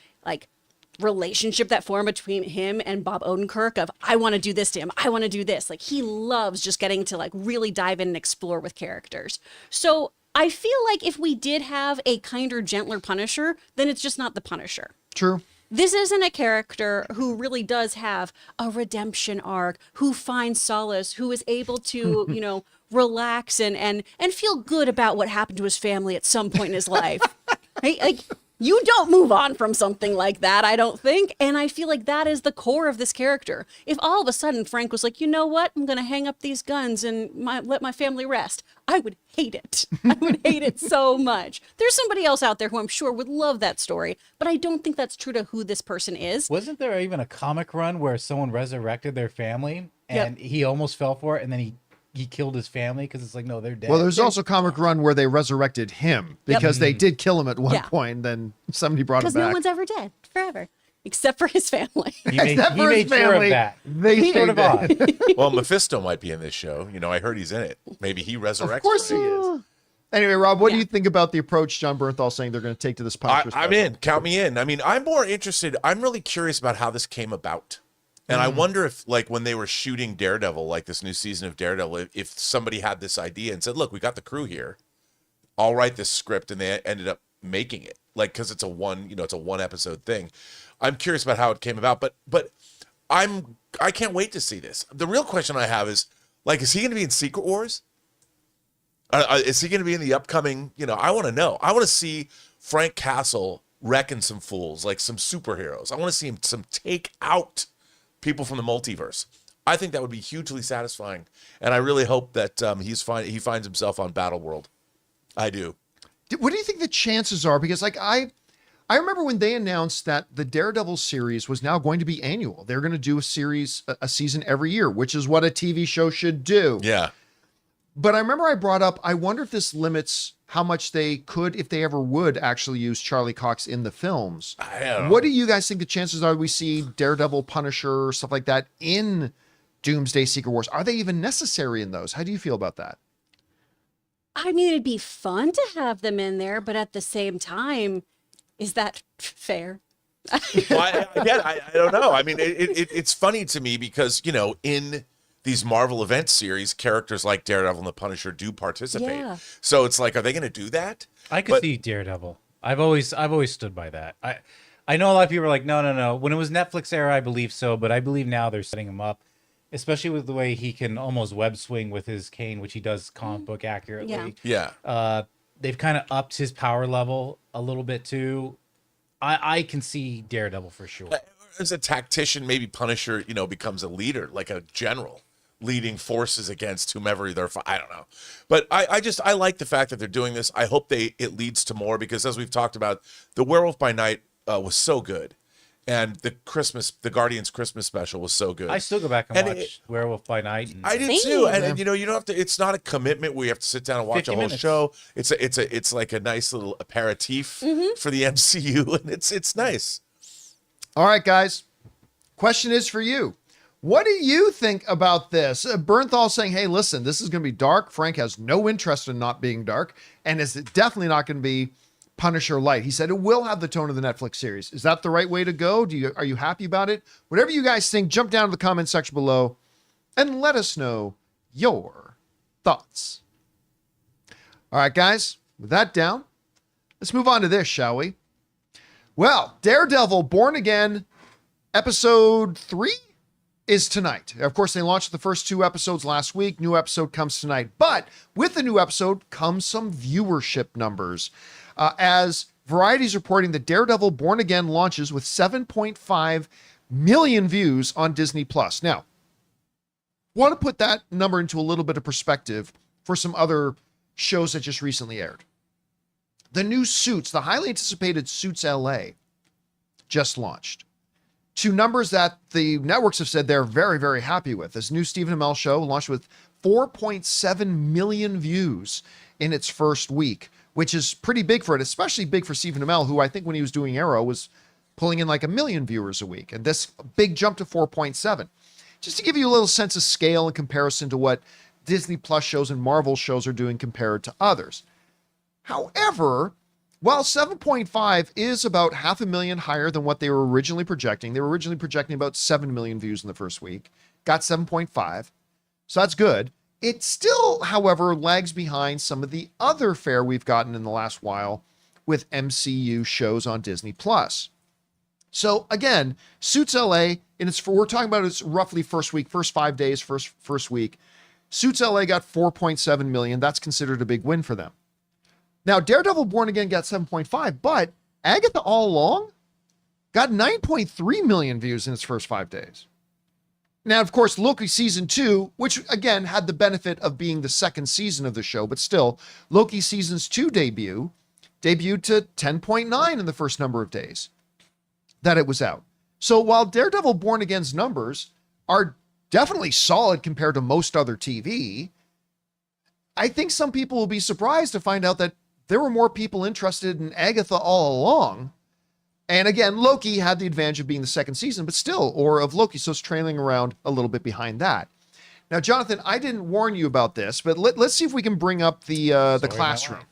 relationship that formed between him and Bob Odenkirk of, I want to do this to him, I want to do this. Like, he loves just getting to really dive in and explore with characters. So I feel like if we did have a kinder, gentler Punisher, then it's just not the Punisher. True. This isn't a character who really does have a redemption arc, who finds solace, who is able to, relax and feel good about what happened to his family at some point in his life. Right? You don't move on from something like that, I don't think. And I feel like that is the core of this character. If all of a sudden Frank was like, you know what? I'm going to hang up these guns and let my family rest. I would hate it. I would hate it so much. There's somebody else out there who I'm sure would love that story, but I don't think that's true to who this person is. Wasn't there even a comic run where someone resurrected their family and he almost fell for it and then he killed his family because it's like, no, they're dead. Well, there's also a comic run where they resurrected him because they did kill him at one point. Then somebody brought him back. Because no one's ever dead forever, except for his family. He made sure of that. They sort of odd. Well, Mephisto might be in this show. I heard he's in it. Maybe he resurrects. Of course he is. Anyway, Rob, what do you think about the approach John Bernthal saying they're going to take to this Punisher? I'm in. Count me in. I mean, I'm more interested. I'm really curious about how this came about. And I wonder if, when they were shooting Daredevil, this new season of Daredevil, if somebody had this idea and said, look, we got the crew here. I'll write this script. And they ended up making it. Because it's a one episode thing. I'm curious about how it came about. But I can't wait to see this. The real question I have is, is he going to be in Secret Wars? Is he going to be in the upcoming, I want to know. I want to see Frank Castle wrecking some fools, like some superheroes. I want to see him take out people from the multiverse. I think that would be hugely satisfying, and I really hope that he finds himself on Battleworld. I do. What do you think the chances are? Because like I remember when they announced that the Daredevil series was now going to be annual. They're going to do a season every year, which is what a TV show should do. Yeah. But I remember I brought up, I wonder if this limits how much they could, if they ever would actually use Charlie Cox in the films. I don't know. What do you guys think the chances are we see Daredevil, Punisher, stuff like that in Doomsday Secret Wars? Are they even necessary in those? How do you feel about that? I mean, it'd be fun to have them in there, but at the same time, is that fair? Well, I don't know. I mean, it's funny to me because, you know, in these Marvel event series, characters like Daredevil and the Punisher do participate. Yeah. So it's like, are they going to do that? I could see Daredevil. I've always stood by that. I know a lot of people are like, no. When it was Netflix era, I believe so, but I believe now they're setting him up, especially with the way he can almost web swing with his cane, which he does comic book accurately. Yeah. They've kind of upped his power level a little bit too. I can see Daredevil for sure. As a tactician, maybe Punisher, you know, becomes a leader, like a general, leading forces against whomever they're. I don't know, but I like the fact that they're doing this. I hope it leads to more, because as we've talked about, the Werewolf by Night was so good, and the Guardians Christmas special was so good. I still go back and watch Werewolf by Night. And I did too, and you know, you don't have to. It's not a commitment where you have to sit down and watch a whole minutes. show. It's like a nice little aperitif for the MCU, and it's nice. All right, guys. Question is for you. What do you think about this? Bernthal saying, hey, listen, this is going to be dark. Frank has no interest in not being dark, and is definitely not going to be Punisher-Lite. He said it will have the tone of the Netflix series. Is that the right way to go? Are you happy about it? Whatever you guys think, jump down to the comment section below and let us know your thoughts. All right, guys, with that down, let's move on to this, shall we? Well, Daredevil Born Again, episode 3 is tonight. Of course, they launched the first 2 episodes last week. New episode comes tonight. But with the new episode comes some viewership numbers. As Variety is reporting that Daredevil Born Again launches with 7.5 million views on Disney+. Now, want to put that number into a little bit of perspective for some other shows that just recently aired. The new Suits, the highly anticipated Suits LA, just launched. 2 numbers that the networks have said they're very, very happy with. This new Stephen Amell show launched with 4.7 million views in its first week, which is pretty big for it, especially big for Stephen Amell, who I think when he was doing Arrow was pulling in like 1 million viewers a week. And this big jump to 4.7. Just to give you a little sense of scale in comparison to what Disney Plus shows and Marvel shows are doing compared to others. However, while 7.5 is about 500,000 higher than what they were originally projecting, they were originally projecting about 7 million views in the first week, got 7.5, so that's good. It still, however, lags behind some of the other fare we've gotten in the last while with MCU shows on Disney+. So again, Suits LA, and we're talking about its roughly first week, first 5 days, first week. Suits LA got 4.7 million. That's considered a big win for them. Now, Daredevil Born Again got 7.5, but Agatha All Along got 9.3 million views in its first 5 days. Now, of course, Loki Season 2, which, again, had the benefit of being the second season of the show, but still, Loki Season's 2 debuted to 10.9 in the first number of days that it was out. So while Daredevil Born Again's numbers are definitely solid compared to most other TV, I think some people will be surprised to find out that there were more people interested in Agatha all along. And again, Loki had the advantage of being the second season, but still, or of Loki, so it's trailing around a little bit behind that. Now, Jonathan, I didn't warn you about this, but let's see if we can bring up the classroom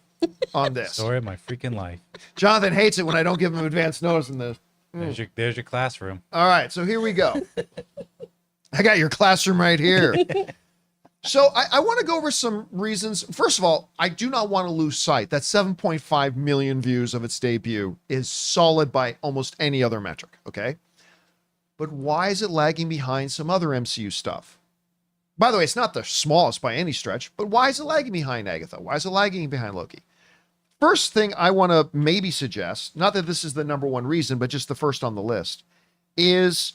on this. Story of my freaking life. Jonathan hates it when I don't give him advance notice in this. There's your classroom. All right, so here we go. I got your classroom right here. So I want to go over some reasons. First of all, I do not want to lose sight that 7.5 million views of its debut is solid by almost any other metric, okay? But why is it lagging behind some other MCU stuff? By the way, it's not the smallest by any stretch, but why is it lagging behind Agatha? Why is it lagging behind Loki? first thing I want to maybe suggest, not that this is the number one reason, but just the first on the list, is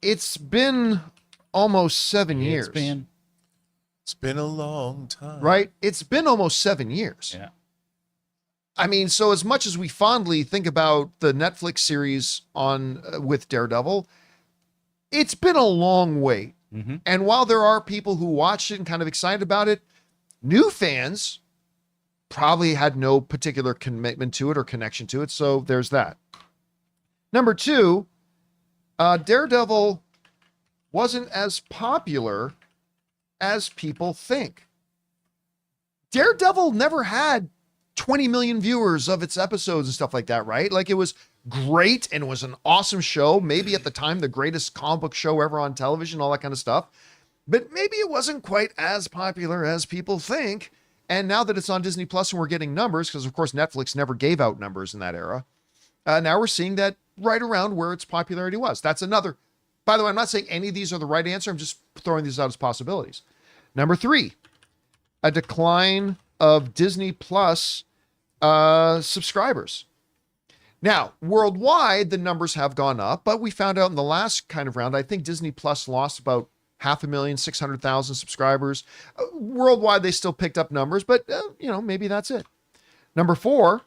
it's been almost 7 years. It's been a long time. Right? It's been almost 7 years. Yeah. I mean, so as much as we fondly think about the Netflix series on with Daredevil, it's been a long wait. Mm-hmm. And while there are people who watched it and kind of excited about it, new fans probably had no particular commitment to it or connection to it. So there's that. Number two, Daredevil wasn't as popular as people think. Daredevil never had 20 million viewers of its episodes and stuff like that, right? Like, it was great and it was an awesome show. Maybe at the time, the greatest comic book show ever on television, all that kind of stuff. But maybe it wasn't quite as popular as people think. And now that it's on Disney Plus and we're getting numbers, because of course Netflix never gave out numbers in that era, now we're seeing that right around where its popularity was. That's another. By the way, I'm not saying any of these are the right answer. I'm just throwing these out as possibilities. Number three, a decline of Disney Plus subscribers. Now, worldwide, the numbers have gone up, but we found out in the last kind of round, I think Disney Plus lost about 500,000, 600,000 subscribers. Worldwide, they still picked up numbers, but, maybe that's it. Number four,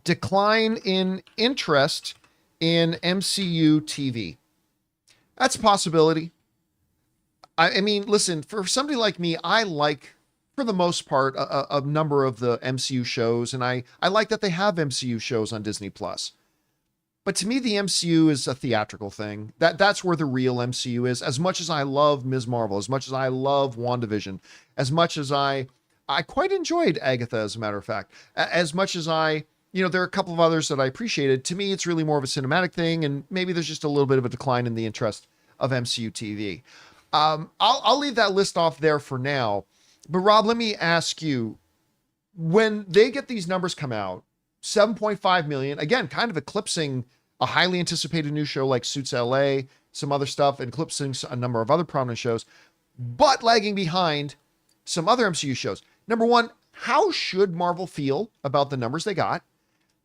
decline in interest in MCU TV. That's a possibility. I mean, listen, for somebody like me, I like, for the most part, a number of the MCU shows, and I like that they have MCU shows on Disney Plus. But to me, the MCU is a theatrical thing. That's where the real MCU is. As much as I love Ms. Marvel, as much as I love WandaVision, as much as I quite enjoyed Agatha, as a matter of fact, as much as there are a couple of others that I appreciated. To me, it's really more of a cinematic thing, and maybe there's just a little bit of a decline in the interest of MCU TV. I'll leave that list off there for now. But Rob, let me ask you, when they get these numbers come out, 7.5 million, again, kind of eclipsing a highly anticipated new show like Suits LA, some other stuff, eclipsing a number of other prominent shows, but lagging behind some other MCU shows. Number one, how should Marvel feel about the numbers they got?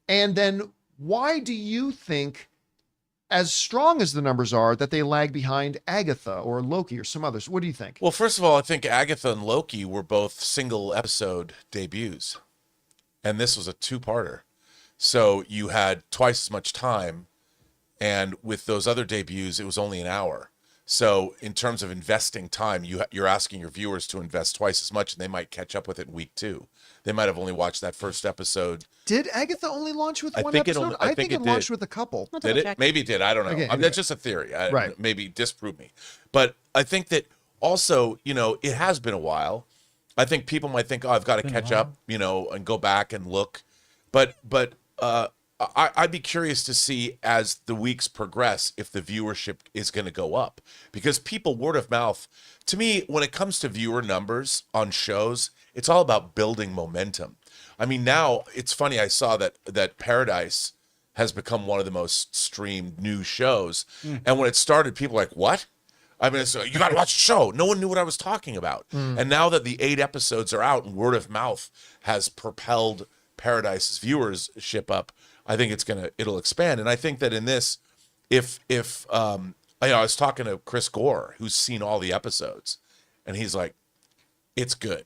And then why do you think, as strong as the numbers are, that they lag behind Agatha or Loki or some others? What do you think? Well, first of all, I think Agatha and Loki were both single episode debuts. And this was a two-parter. So you had twice as much time. And with those other debuts, it was only an hour. So in terms of investing time, you're asking your viewers to invest twice as much, and they might catch up with it in week two. They might have only watched that first episode. Did Agatha only launch with one episode? I think it launched with a couple. Did it? Maybe it did. I don't know. Okay, That's just a theory. Right. Maybe disprove me. But I think that also, it has been a while. I think people might think, I've got to catch up, and go back and look. But I'd be curious to see, as the weeks progress, if the viewership is going to go up. Because people, word of mouth, to me, when it comes to viewer numbers on shows, it's all about building momentum. I mean, now it's funny. I saw that Paradise has become one of the most streamed new shows. And when it started, people were like, what? I mean, so you got to watch the show. No one knew what I was talking about. And now that the 8 episodes are out and word of mouth has propelled Paradise's viewership up, I think it'll expand. And I think that in this, if I was talking to Chris Gore, who's seen all the episodes, and he's like, it's good.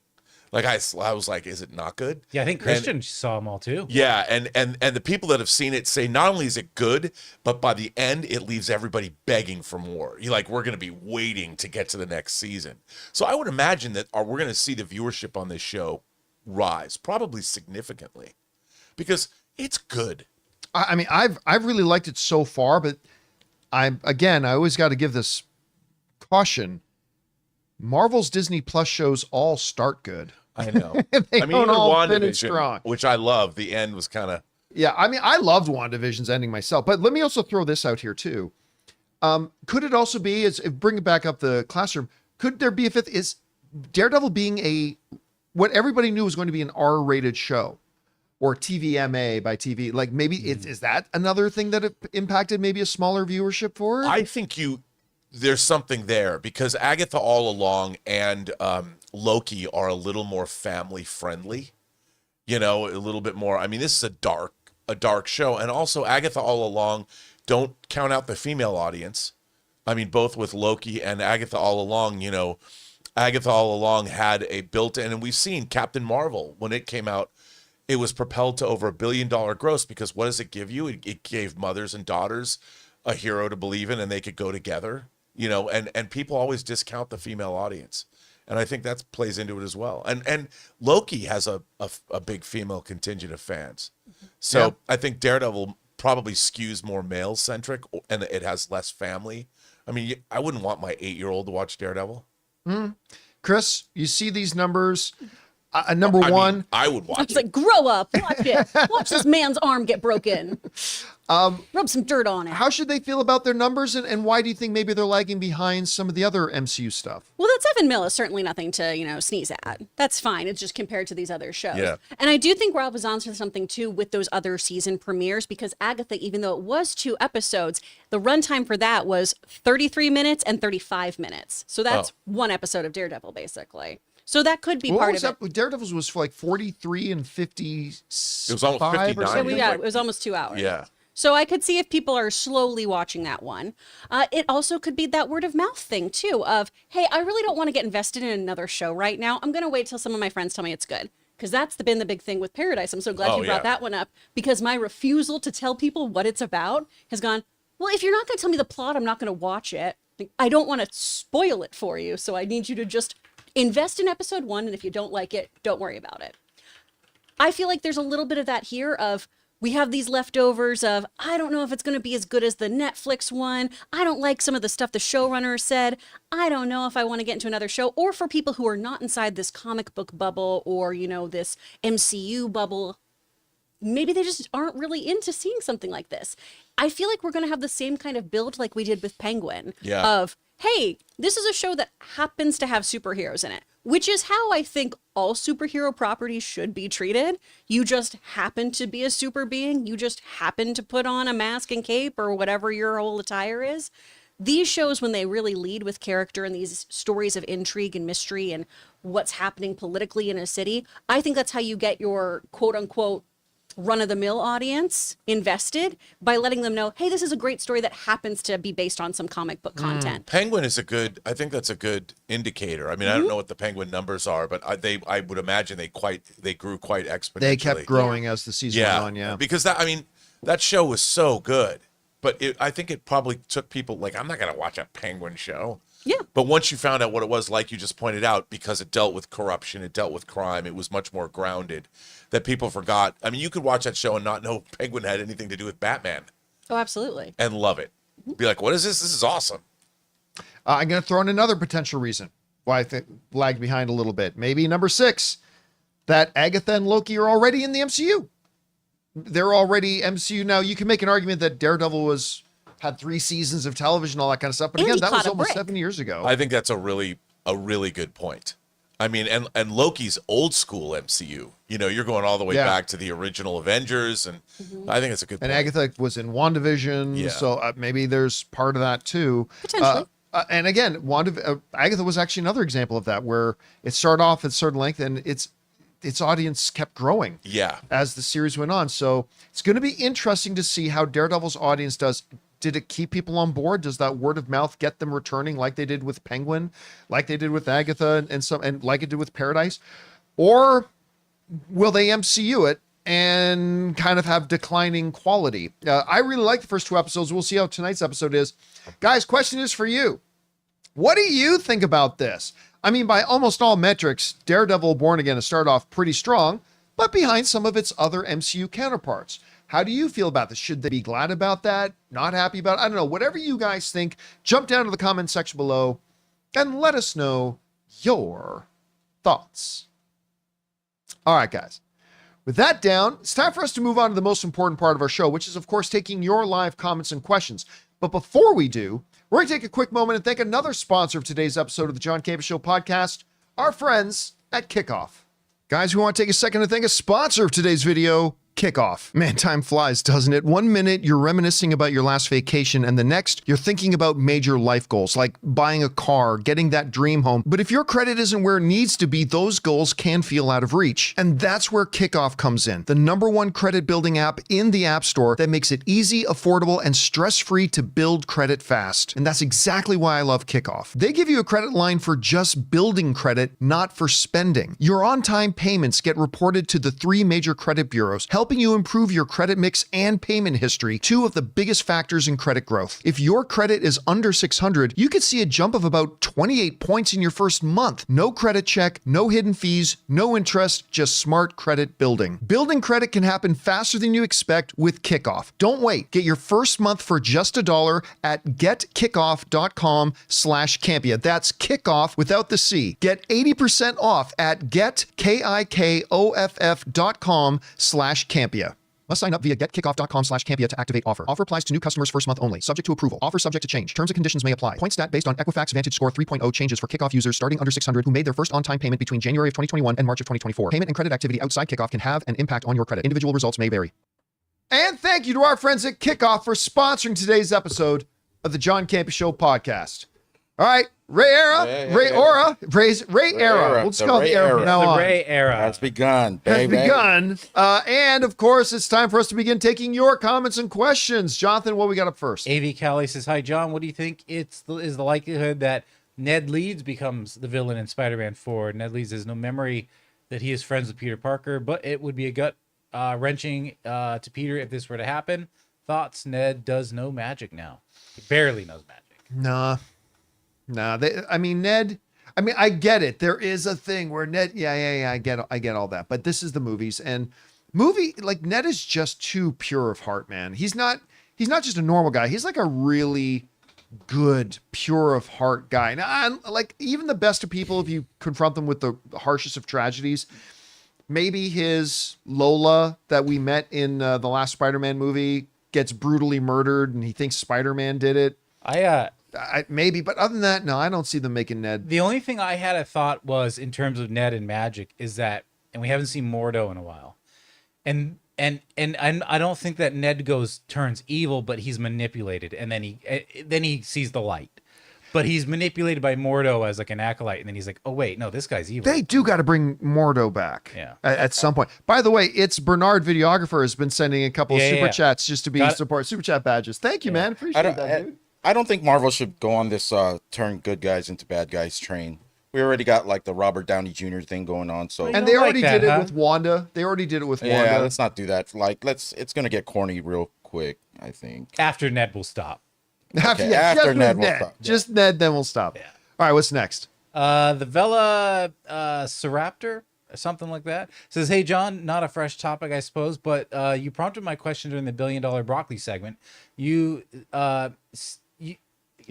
Like I was like, is it not good? Yeah, I think Christian saw them all too. Yeah, and the people that have seen it say not only is it good, but by the end it leaves everybody begging for more. We're going to be waiting to get to the next season. So I would imagine that we're going to see the viewership on this show rise, probably significantly, because it's good. I mean, I've really liked it so far, but I always got to give this caution. Marvel's Disney Plus shows all start good. I know. They don't all finish WandaVision, strong. which I love. The end was kind of... Yeah, I mean, I loved WandaVision's ending myself, but let me also throw this out here too. Could it also be, bring it back up the classroom, could there be a fifth, is Daredevil being what everybody knew was going to be an R-rated show, or TVMA by TV, like maybe is that another thing that impacted maybe a smaller viewership for it? I think there's something there, because Agatha all along and Loki are a little more family friendly. you know, a little bit more. I mean, this is a dark show. And also Agatha all along, don't count out the female audience. I mean, both with Loki and Agatha all along, you know, Agatha all along had a built-in, and we've seen Captain Marvel, when it came out, it was propelled to over $1 billion gross, because what does it give you? It gave mothers and daughters a hero to believe in, and they could go together, you know, and people always discount the female audience. And I think that plays into it as well. And Loki has a big female contingent of fans. So Yeah. I think Daredevil probably skews more male-centric, and it has less family. I mean, I wouldn't want my 8-year-old to watch Daredevil. Chris, you see these numbers. I One, mean, I would I watch was it. like, grow up, watch it. Watch this man's arm get broken. Rub some dirt on it. how should they feel about their numbers, and why do you think maybe they're lagging behind some of the other MCU stuff? Well, that 7 mil is certainly nothing to, sneeze at. That's fine. It's just compared to these other shows. Yeah. And I do think Rob was on to something too with those other season premieres, because Agatha, even though it was 2 episodes, the runtime for that was 33 minutes and 35 minutes. So that's one episode of Daredevil, basically. So that could be What part was of it. that? Daredevil's was for like 43 and 50. It was almost 59. Yeah, it was almost 2 hours. Yeah. So I could see if people are slowly watching that one. It also could be that word of mouth thing too of, hey, I really don't want to get invested in another show right now. I'm going to wait till some of my friends tell me it's good. Because that's been the big thing with Paradise. I'm so glad you brought that one up, because my refusal to tell people what it's about has gone, well, if you're not going to tell me the plot, I'm not going to watch it. Like, I don't want to spoil it for you. So I need you to just invest in episode 1. And if you don't like it, don't worry about it. I feel like there's a little bit of that here of, we have these leftovers of, I don't know if it's going to be as good as the Netflix one. I don't like some of the stuff the showrunner said. I don't know if I want to get into another show. Or for people who are not inside this comic book bubble or, this MCU bubble, maybe they just aren't really into seeing something like this. I feel like we're going to have the same kind of build like we did with Penguin. Yeah. Of, hey, this is a show that happens to have superheroes in it, which is how I think all superhero properties should be treated. You just happen to be a super being. You just happen to put on a mask and cape or whatever your whole attire is. These shows, when they really lead with character and these stories of intrigue and mystery and what's happening politically in a city, I think that's how you get your quote unquote run-of-the-mill audience invested, by letting them know, hey, this is a great story that happens to be based on some comic book content. Penguin is I think that's a good indicator. I mean, I don't know what the Penguin numbers are, but I would imagine they grew quite exponentially. They kept growing as the season went on, yeah. Because that show was so good, but I think it probably took people like, I'm not going to watch a Penguin show. Yeah. But once you found out what it was, like you just pointed out, because it dealt with corruption, it dealt with crime, it was much more grounded, that people forgot. I mean, you could watch that show and not know Penguin had anything to do with Batman Oh, absolutely. and love it. Be like, what is this? This is awesome. I'm going to throw in another potential reason why I think lagged behind a little bit. Maybe number 6, that Agatha and Loki are already in the MCU. They're already MCU. Now, you can make an argument that Daredevil had 3 seasons of television, all that kind of stuff. But And again, he that was caught a almost break. 7 years ago. I think that's a really good point. I mean, and Loki's old school MCU. You're going all the way back to the original Avengers, and I think it's a good point. And Agatha was in WandaVision, so maybe there's part of that too. Potentially. And again, Agatha was actually another example of that, where it started off at a certain length, and its audience kept growing as the series went on. So it's going to be interesting to see how Daredevil's audience does. Did it keep people on board? Does that word of mouth get them returning like they did with Penguin, like they did with Agatha, and like it did with Paradise? Or will they MCU it and kind of have declining quality? I really like the first 2 episodes. We'll see how tonight's episode is. Guys, question is for you. What do you think about this? I mean, by almost all metrics, Daredevil Born Again has started off pretty strong, but behind some of its other MCU counterparts. How do you feel about this? Should they be glad about that? Not happy about it? I don't know. Whatever you guys think, jump down to the comment section below and let us know your thoughts. All right, guys. With that down, it's time for us to move on to the most important part of our show, which is, of course, taking your live comments and questions. But before we do, we're going to take a quick moment and thank another sponsor of today's episode of the John Campea Show podcast, our friends at Kikoff. Guys, we want to take a second to thank a sponsor of today's video, Kickoff. Man, time flies, doesn't it? One minute you're reminiscing about your last vacation, and the next you're thinking about major life goals like buying a car, getting that dream home. But if your credit isn't where it needs to be, those goals can feel out of reach. And that's where Kickoff comes in, the #1 credit building app in the App Store that makes it easy, affordable, and stress-free to build credit fast. And that's exactly why I love Kickoff. They give you a credit line for just building credit, not for spending. Your on-time payments get reported to the 3 major credit bureaus, helping you improve your credit mix and payment history, 2 of the biggest factors in credit growth. If your credit is under 600, you could see a jump of about 28 points in your first month. No credit check, no hidden fees, no interest, just smart credit building. Building credit can happen faster than you expect with Kickoff. Don't wait. Get your first month for just $1 at getkickoff.com/Campea. That's kickoff without the C. Get 80% off at getkickoff.com/Campea. Must sign up via getkickoff.com/Campea to activate offer. Offer applies to new customers first month only, subject to approval. Offer subject to change. Terms and conditions may apply. Point stat based on Equifax Vantage Score 3.0 changes for Kickoff users starting under 600 who made their first on-time payment between January of 2021 and March of 2024. Payment and credit activity outside Kickoff can have an impact on your credit. Individual results may vary. And thank you to our friends at Kickoff for sponsoring today's episode of the John Campea Show podcast. All right, Ray Era. We'll just call it the era from now on. The Ray era has begun, Has baby. begun. And of course, it's time for us to begin taking your comments and questions. Jonathan, what we got up first? AV Callie says, "Hi John, what do you think is the likelihood that Ned Leeds becomes the villain in Spider-Man 4? Ned Leeds has no memory that he is friends with Peter Parker, but it would be a gut wrenching to Peter if this were to happen. Thoughts? Ned does know magic now. He barely knows magic. Nah. Ned. I get it. There is a thing where Ned. Yeah. I get all that. But this is the movies, and Ned is just too pure of heart, man. He's not just a normal guy. He's like a really good, pure of heart guy. Now, like even the best of people, if you confront them with the harshest of tragedies, maybe his Lola that we met in the last Spider-Man movie gets brutally murdered, and he thinks Spider-Man did it. Maybe, but other than that, no, I don't see them making Ned. The only thing I had a thought was in terms of Ned and magic is that, and we haven't seen Mordo in a while, and I don't think that Ned turns evil, but he's manipulated, and then he sees the light, but he's manipulated by Mordo as like an acolyte, and then he's like, oh wait, no, this guy's evil. They do got to bring Mordo back, at some point. By the way, it's Bernard Videographer has been sending a couple of super chats just to be support super chat badges. Thank you, man. Appreciate that, dude. I don't think Marvel should go on this turn good guys into bad guys train. We already got like the Robert Downey Jr. thing going on, so and they already did it with Wanda. Yeah, let's not do that. It's gonna get corny real quick, I think. After Ned will stop. After Ned will stop. Just Ned, then we'll stop. Yeah. All right, what's next? The Vela Seraptor, something like that, says, "Hey John, not a fresh topic, I suppose, but you prompted my question during the $1 billion broccoli segment. You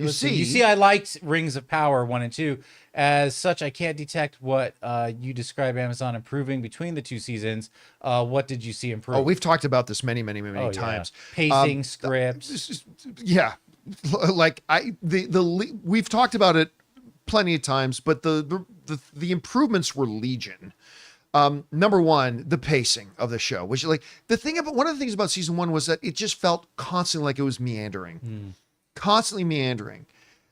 see, I liked Rings of Power 1 and 2. As such, I can't detect what you describe Amazon improving between the 2 seasons. What did you see improve?" Oh, we've talked about this many times. Pacing, scripts. Yeah, like we've talked about it plenty of times, but the improvements were legion. Number one, the pacing of the show, which one of the things about season 1 was that it just felt constantly like it was meandering. Constantly meandering,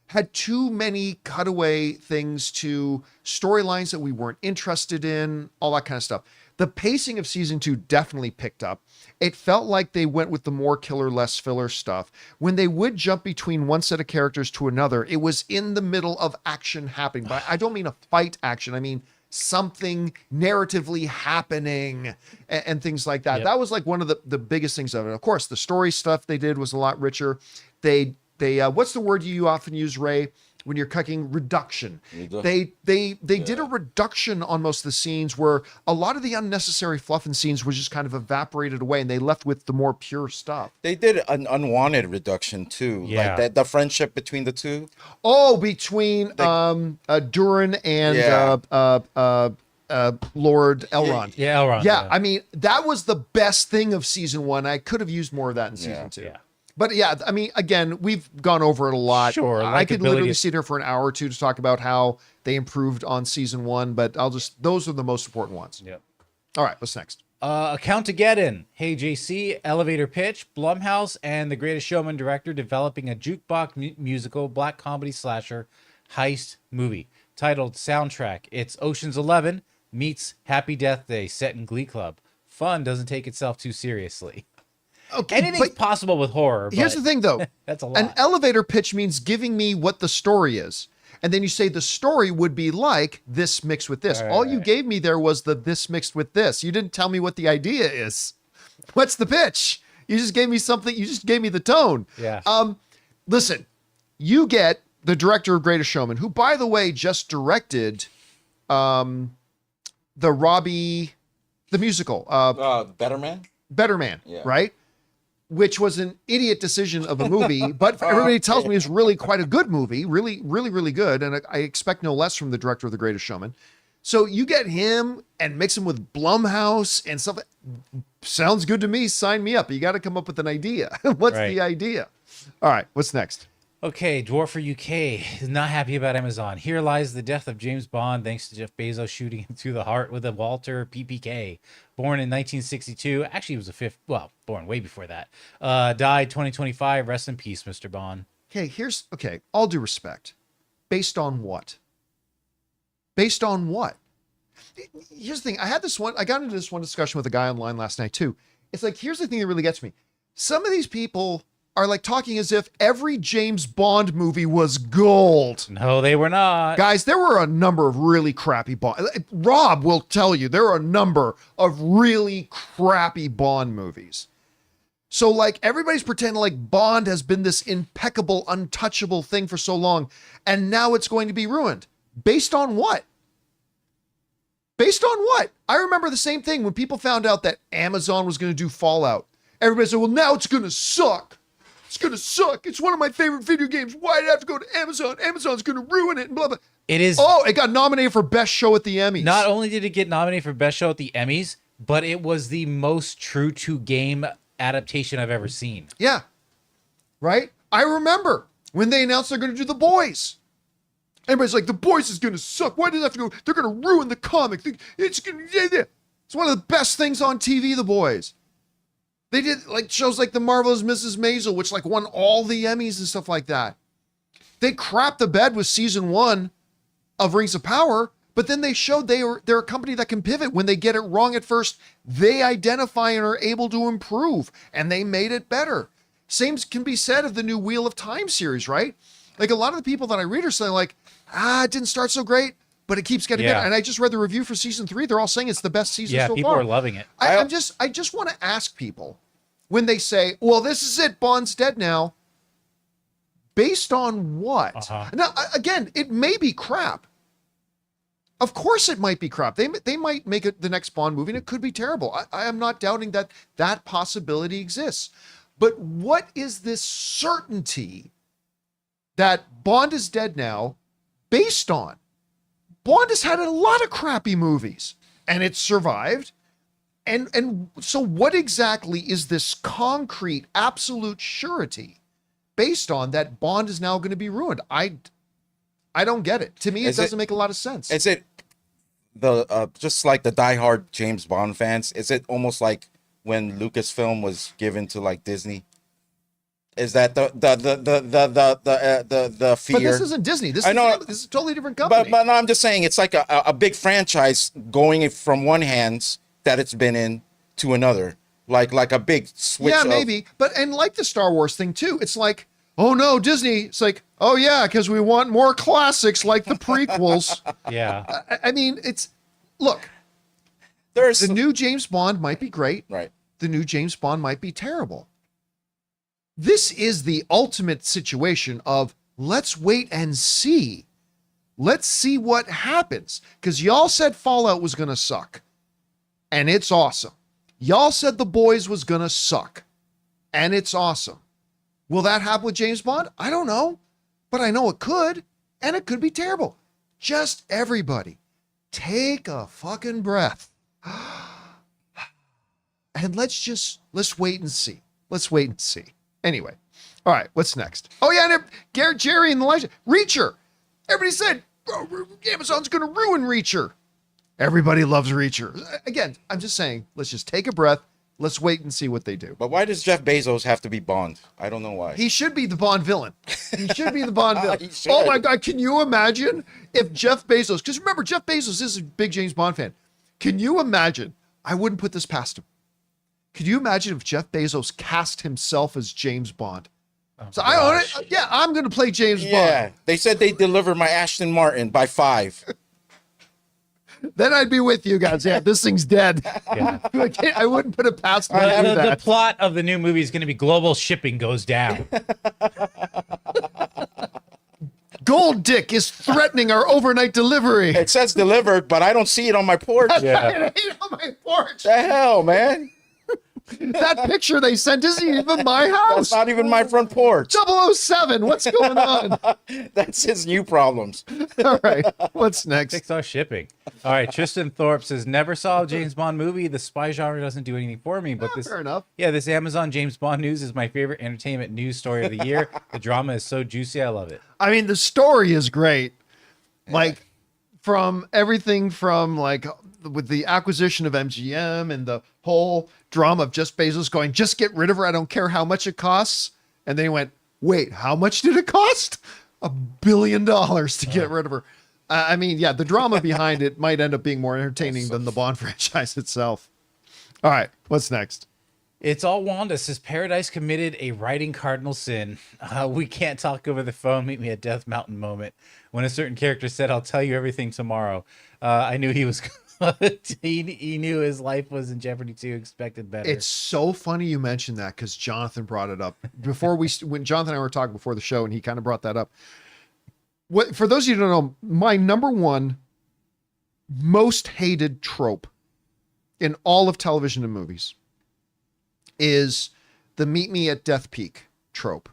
had too many cutaway things to storylines that we weren't interested in, all that kind of stuff. The pacing of season 2 definitely picked up. It felt like they went with the more killer, less filler stuff. When they would jump between one set of characters to another, it was in the middle of action happening. But I don't mean a fight action. I mean something narratively happening and things like that. Yep. That was like one of the biggest things of it. Of course, the story stuff they did was a lot richer. They what's the word you often use, Ray, when you're cooking? Reduction. They did a reduction on most of the scenes where a lot of the unnecessary fluff in scenes was just kind of evaporated away, and they left with the more pure stuff. They did an unwanted reduction too, like the friendship between the two. Oh, between Durin and Lord Elrond. Yeah, Elrond. Yeah, I mean that was the best thing of season 1. I could have used more of that in season 2. Yeah. But yeah, I mean, again, we've gone over it a lot. Sure. I could literally sit here for an hour or two to talk about how they improved on season 1, but those are the most important ones. Yep. All right, what's next? Accountageddon. Hey JC, elevator pitch. Blumhouse and The Greatest Showman director developing a jukebox musical black comedy slasher heist movie titled Soundtrack. It's Ocean's 11 meets Happy Death Day set in Glee Club. Fun, doesn't take itself too seriously. Okay, Anything's but possible with horror. here's but the thing, though. That's a lot. An elevator pitch means giving me what the story is. And then you say the story would be like this mixed with this. All you gave me there was the this mixed with this. You didn't tell me what the idea is. What's the pitch? You just gave me something. You just gave me the tone. Yeah. Listen, you get the director of Greatest Showman, who, by the way, just directed the musical. Better Man? Better Man, Yeah. right? Which was an idiot decision of a movie, but everybody tells me it's really quite a good movie, really, really, really good. And I expect no less from the director of The Greatest Showman. So you get him and mix him with Blumhouse and stuff. Sounds good to me. Sign me up. You got to come up with an idea. What's Right. the idea? All right. What's next? Okay, Dwarfer UK is not happy about Amazon. Here lies the death of James Bond thanks to Jeff Bezos shooting him through the heart with a Walter PPK. Born in 1962. Actually, he was born way before that. Died 2025. Rest in peace, Mr. Bond. Okay. All due respect. Based on what? Based on what? Here's the thing. I got into this one discussion with a guy online last night too. It's like, here's the thing that really gets me. Some of these people are like talking as if every James Bond movie was gold. No, they were not. Guys, there were a number of really crappy Bond. Rob will tell you there are a number of really crappy Bond movies. So like everybody's pretending like Bond has been this impeccable, untouchable thing for so long, and now it's going to be ruined. Based on what? Based on what? I remember the same thing when people found out that Amazon was going to do Fallout. Everybody said, well, now it's going to suck. It's going to suck. It's one of my favorite video games. Why did I have to go to Amazon? Amazon's going to ruin it and blah, blah. It is. Oh, it got nominated for Best Show at the Emmys. Not only did it get nominated for Best Show at the Emmys, but it was the most true to game adaptation I've ever seen. Yeah. Right? I remember when they announced they're going to do The Boys. Everybody's like, The Boys is going to suck. Why did they have to go? They're going to ruin the comic. It's one of the best things on TV, The Boys. They did like shows like The Marvelous Mrs. Maisel, which like won all the Emmys and stuff like that. They crapped the bed with season 1 of Rings of Power, but then they showed they're a company that can pivot. When they get it wrong at first, they identify and are able to improve, and they made it better. Same can be said of the new Wheel of Time series, right? Like a lot of the people that I read are saying like, it didn't start so great, but it keeps getting better. And I just read the review for season 3. They're all saying it's the best season so far. Yeah, people are loving it. I just want to ask people when they say, well, this is it, Bond's dead now. Based on what? Now, again, it may be crap. Of course it might be crap. They might make it the next Bond movie and it could be terrible. I am not doubting that possibility exists. But what is this certainty that Bond is dead now based on? Bond has had a lot of crappy movies and it's survived. And so what exactly is this concrete, absolute surety based on that Bond is now going to be ruined? I don't get it. To me, it doesn't make a lot of sense. Is it the just like the diehard James Bond fans? Is it almost like when Lucasfilm was given to like Disney? Is that the fear? But this isn't Disney. This is a totally different company. But no, I'm just saying it's like a big franchise going from one hand that it's been in to another, like a big switch. Yeah, maybe. And like the Star Wars thing too, it's like, oh no, Disney. It's like, oh yeah, because we want more classics like the prequels. Yeah. I mean, look. There's the new James Bond might be great. Right. The new James Bond might be terrible. This is the ultimate situation of let's wait and see. Let's see what happens. Because y'all said Fallout was going to suck. And it's awesome. Y'all said The Boys was going to suck. And it's awesome. Will that happen with James Bond? I don't know. But I know it could. And it could be terrible. Just everybody, take a fucking breath. And let's wait and see. Let's wait and see. Anyway. All right. What's next? Oh, yeah. And Garrett, Jerry, and Elijah. Reacher. Everybody said, Amazon's going to ruin Reacher. Everybody loves Reacher. Again, I'm just saying, let's just take a breath. Let's wait and see what they do. But why does Jeff Bezos have to be Bond? I don't know why. He should be the Bond villain. He should be the Bond villain. He should. Oh my God, can you imagine if Jeff Bezos, because remember, Jeff Bezos is a big James Bond fan. Can you imagine? I wouldn't put this past him. Could you imagine if Jeff Bezos cast himself as James Bond? So I own it. Yeah, I'm going to play James Bond. They said they delivered my Aston Martin by 5. Then I'd be with you guys. Yeah, this thing's dead. Yeah. I wouldn't put it past him to do The that. plot of the new movie is going to be global shipping goes down. Gold Dick is threatening our overnight delivery. It says delivered, but I don't see it on my porch. Yeah. It ain't on my porch. The hell, man? That picture they sent isn't even my house. That's not even my front porch. 007, what's going on? That's his new problems. All right, what's next? Fix our shipping. All right, Tristan Thorpe says, never saw a James Bond movie. The spy genre doesn't do anything for me, but this Fair enough. Yeah, this Amazon James Bond news is my favorite entertainment news story of the year. The drama is so juicy, I love it. I mean, the story is great. Like, from everything from, like, with the acquisition of MGM and the whole drama of just Bezos going, just get rid of her. I don't care how much it costs. And then he went, wait, how much did it cost? $1 billion to get rid of her. I mean, yeah, the drama behind it might end up being more entertaining than the Bond franchise itself. All right, what's next? It's all Wanda says Paradise committed a writing cardinal sin. We can't talk over the phone. Meet me at Death Mountain moment. When a certain character said, "I'll tell you everything tomorrow," I knew he was. he knew his life was in jeopardy too. Expected better. It's so funny you mentioned that because Jonathan brought it up before when Jonathan and I were talking before the show, and he kind of brought that up. What, for those of you who don't know, my number one most hated trope in all of television and movies is the meet me at Death Peak trope,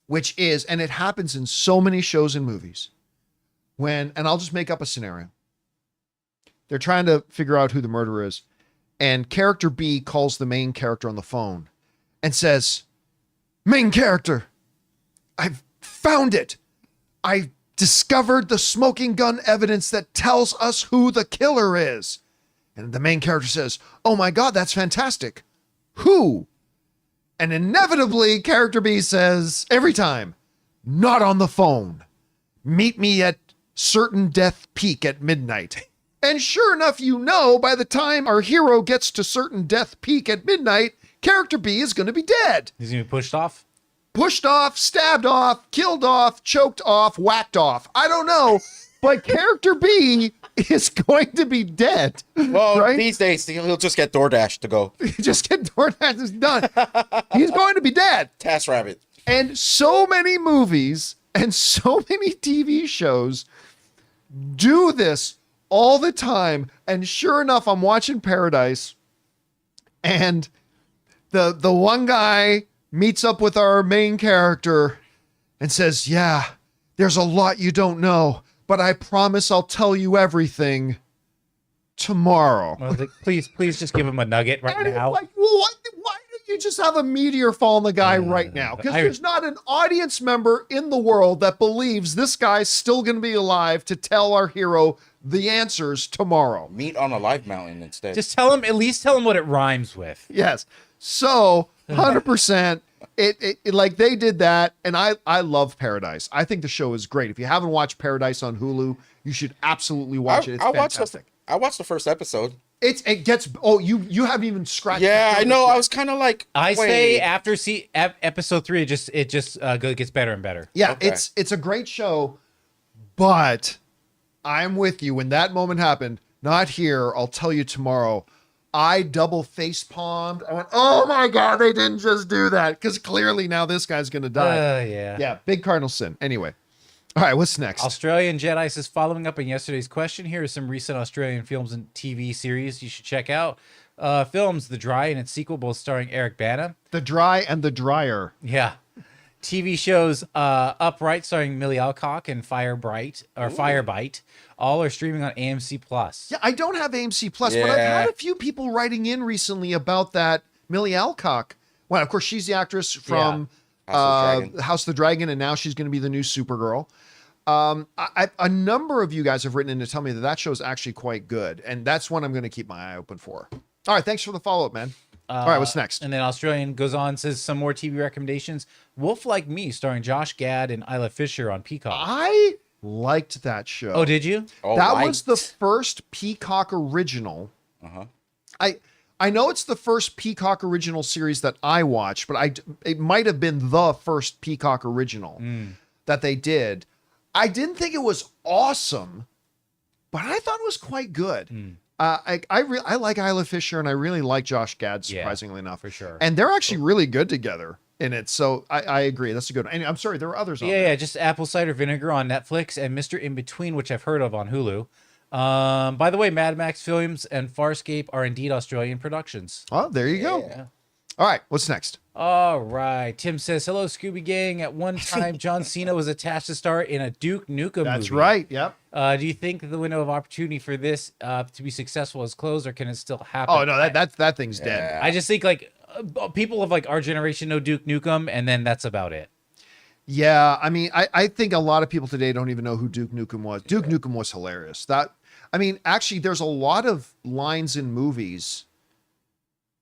which is, and it happens in so many shows and movies, and I'll just make up a scenario. They're trying to figure out who the murderer is, and character B calls the main character on the phone and says, "Main character, I've found it. I discovered the smoking gun evidence that tells us who the killer is." And the main character says, "Oh my God, that's fantastic. Who?" And inevitably, character B says, every time, "Not on the phone. Meet me at certain Death Peak at midnight." And sure enough, by the time our hero gets to certain Death Peak at midnight, character B is going to be dead. He's gonna be pushed off. Pushed off, stabbed off, killed off, choked off, whacked off. I don't know, but character B is going to be dead. Well, right? these days, he'll just get DoorDash to go. Just get DoorDash is done. He's going to be dead. Task Rabbit. And so many movies and so many TV shows do this all the time. And sure enough, I'm watching Paradise, and the one guy meets up with our main character and says, "Yeah, there's a lot you don't know, but I promise I'll tell you everything tomorrow." I was like, please just give him a nugget right And it's now. like, why don't you just have a meteor fall on the guy right now? Because there's not an audience member in the world that believes this guy's still going to be alive to tell our hero the answers tomorrow. Meet on a live mountain instead. Just at least tell him what it rhymes with. Yes. So 100%, it like they did that. And I love Paradise. I think the show is great. If you haven't watched Paradise on Hulu, you should absolutely watch it. It's fantastic. I watched the first episode. It gets, you haven't even scratched. Yeah, the I know. surface I was kind of like, I wait. say after episode 3, it just gets better and better. Yeah, Okay. it's a great show, but I'm with you. When that moment happened, not here, I'll tell you tomorrow, I double face palmed. I went, oh my God, they didn't just do that. Because clearly now this guy's going to die. Yeah. Yeah, big cardinal sin. Anyway. All right, what's next? Australian Jedi says, following up on yesterday's question, here are some recent Australian films and TV series you should check out. Films, The Dry and its sequel, both starring Eric Bana. The Dry and the Dryer. Yeah. TV shows, Upright, starring Millie Alcock, and Firebite. All are streaming on AMC Plus. Yeah, I don't have AMC Plus, but I've had a few people writing in recently about that Millie Alcock. Well, of course, she's the actress from House of the Dragon. House of the Dragon, and now she's going to be the new Supergirl. A number of you guys have written in to tell me that that show is actually quite good, and that's one I'm going to keep my eye open for. All right, thanks for the follow-up, man. All right, what's next? And then Australian goes on, says some more TV recommendations. Wolf Like Me, starring Josh Gad and Isla Fisher on Peacock. I liked that show. Oh, did you? Oh, That liked. was the first Peacock original. Uh-huh. I know it's the first Peacock original series that I watched, but it might have been the first Peacock original that they did. I didn't think it was awesome, but I thought it was quite good. I like Isla Fisher, and I really like Josh Gad, surprisingly enough. for sure. And they're actually really good together in it. So I agree. That's a good one. And I'm sorry, there were others on there. Yeah, just Apple Cider Vinegar on Netflix and Mr. In Between, which I've heard of on Hulu. By the way, Mad Max Films and Farscape are indeed Australian productions. Oh, there you go. Yeah. All right, what's next? All right. Tim says, hello, Scooby Gang. At one time, John Cena was attached to star in a Duke Nukem movie. That's right. Yep. Do you think the window of opportunity for this to be successful is closed, or can it still happen? Oh, no, that thing's dead. I just think, like, people of, like, our generation know Duke Nukem, and then that's about it. Yeah, I mean, I think a lot of people today don't even know who Duke Nukem was. Duke Nukem was hilarious. Actually, there's a lot of lines in movies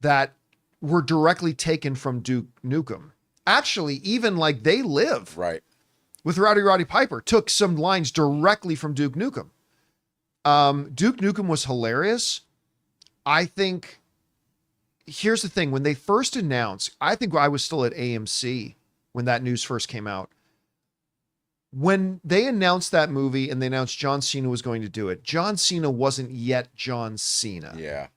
that were directly taken from Duke Nukem. Actually, even like They Live Right. with Roddy Piper took some lines directly from Duke Nukem. Duke Nukem was hilarious. I think, here's the thing. When they first announced, I think I was still at AMC when that news first came out. When they announced that movie and they announced John Cena was going to do it, John Cena wasn't yet John Cena. Yeah.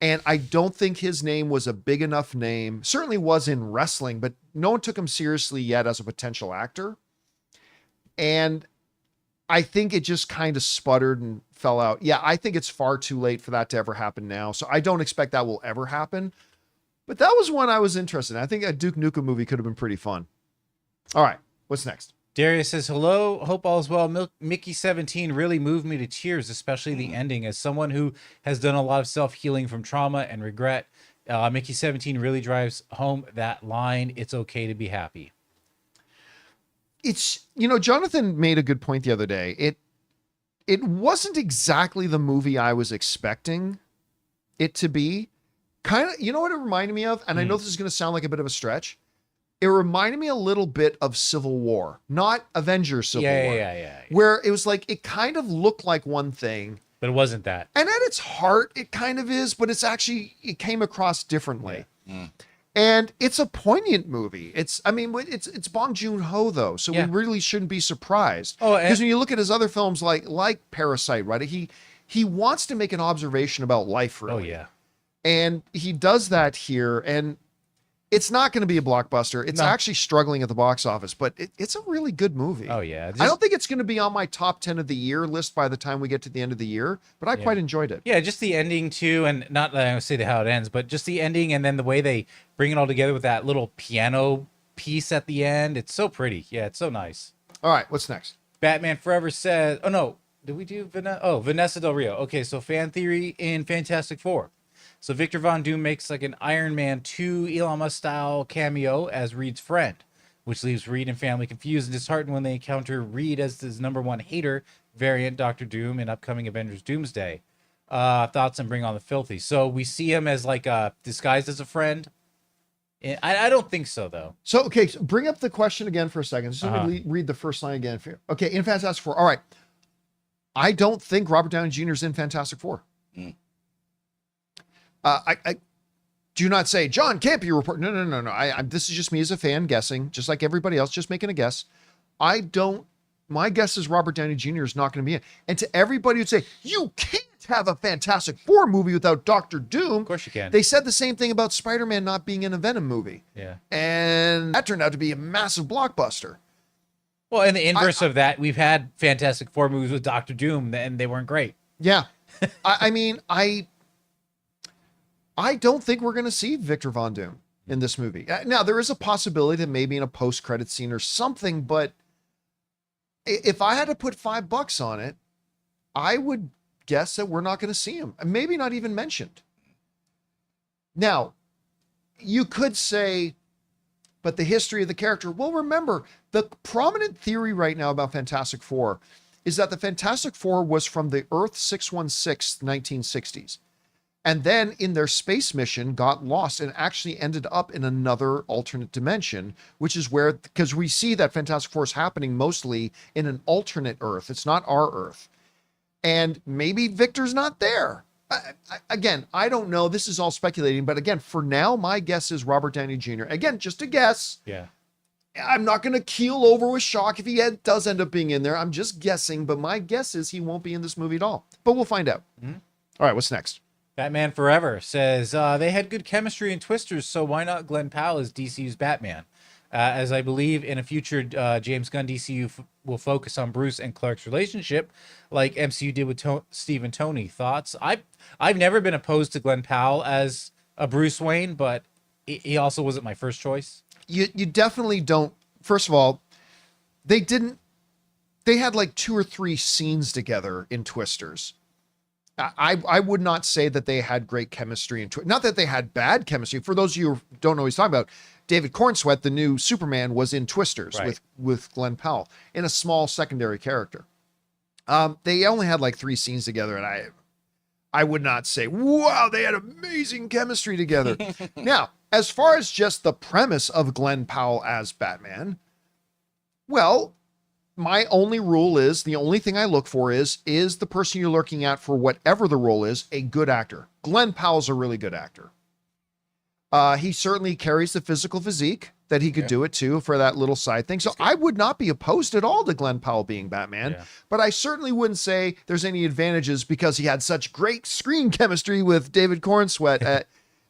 And I don't think his name was a big enough name. Certainly was in wrestling, but no one took him seriously yet as a potential actor. And I think it just kind of sputtered and fell out. Yeah, I think it's far too late for that to ever happen now. So I don't expect that will ever happen. But that was one I was interested in. I think a Duke Nukem movie could have been pretty fun. All right, what's next? Darius says, hello, hope all is well. Mickey 17 really moved me to tears, especially the ending. As someone who has done a lot of self-healing from trauma and regret, Mickey 17 really drives home that line, it's okay to be happy. It's, Jonathan made a good point the other day. It wasn't exactly the movie I was expecting it to be. Kind of, you know what it reminded me of? And I know this is going to sound like a bit of a stretch. It reminded me a little bit of Civil War, not Avengers Civil War. Yeah. Where it was like, it kind of looked like one thing. But it wasn't that. And at its heart, it kind of is, but it came across differently. Yeah. And it's a poignant movie. It's Bong Joon-ho though, so we really shouldn't be surprised. Oh, because when you look at his other films like Parasite, right? He wants to make an observation about life, really. Oh yeah. And he does that here, and it's not going to be a blockbuster. It's actually struggling at the box office, but it's a really good movie. Oh yeah. I don't think it's going to be on my top 10 of the year list by the time we get to the end of the year, but I quite enjoyed it. Yeah, just the ending too, and not that I don't say how it ends, but just the ending and then the way they bring it all together with that little piano piece at the end. It's so pretty. Yeah, it's so nice. All right, what's next? Batman Forever says, oh no, did we do Vanessa Del Rio. Okay, so fan theory in Fantastic Four. So Victor Von Doom makes like an Iron Man 2 Elon Musk style cameo as Reed's friend, which leaves Reed and family confused and disheartened when they encounter Reed as his #1 hater variant, Dr. Doom, in upcoming Avengers Doomsday. Thoughts on Bring on the Filthy. So we see him as like disguised as a friend. I don't think so though. So okay, so bring up the question again for a second. Just let me read the first line again for you. Okay, in Fantastic Four. All right. I don't think Robert Downey Jr. is in Fantastic Four. I do not say John Campea report. No. This is just me as a fan guessing, just like everybody else, just making a guess. My guess is Robert Downey Jr. is not going to be in. And to everybody who'd say, you can't have a Fantastic Four movie without Dr. Doom. Of course you can. They said the same thing about Spider-Man not being in a Venom movie. Yeah. And that turned out to be a massive blockbuster. Well, in the inverse of that, we've had Fantastic Four movies with Dr. Doom, and they weren't great. Yeah. I don't think we're going to see Victor Von Doom in this movie. Now, there is a possibility that maybe in a post-credit scene or something, but if I had to put $5 on it, I would guess that we're not going to see him. Maybe not even mentioned. Now, you could say, but the history of the character. Well, remember, the prominent theory right now about Fantastic Four is that the Fantastic Four was from the Earth 616 1960s. And then in their space mission got lost and actually ended up in another alternate dimension, which is where, because we see that Fantastic Four is happening mostly in an alternate Earth. It's not our Earth. And maybe Victor's not there. Again, I don't know. This is all speculating. But again, for now, my guess is Robert Downey Jr. Again, just a guess. Yeah. I'm not going to keel over with shock if he does end up being in there. I'm just guessing. But my guess is he won't be in this movie at all. But we'll find out. Mm-hmm. All right, what's next? Batman Forever says they had good chemistry in Twisters, so why not Glenn Powell as DCU's Batman? As I believe in a future James Gunn DCU will focus on Bruce and Clark's relationship, like MCU did with Steve and Tony. Thoughts? I've never been opposed to Glenn Powell as a Bruce Wayne, but he also wasn't my first choice. You definitely don't. First of all, they had like 2 or 3 scenes together in Twisters. I would not say that they had great chemistry in not that they had bad chemistry. For those of you who don't know what he's talking about, David Cornsweet, the new Superman, was in Twisters with Glenn Powell in a small secondary character. They only had like 3 scenes together, and I would not say, wow, they had amazing chemistry together. Now, as far as just the premise of Glenn Powell as Batman, well, my only rule is, the only thing I look for is the person you're looking at for whatever the role is, a good actor. Glenn Powell's a really good actor. He certainly carries the physical physique that he could do it too for that little side thing. So I would not be opposed at all to Glenn Powell being Batman, but I certainly wouldn't say there's any advantages because he had such great screen chemistry with David Cornsweet.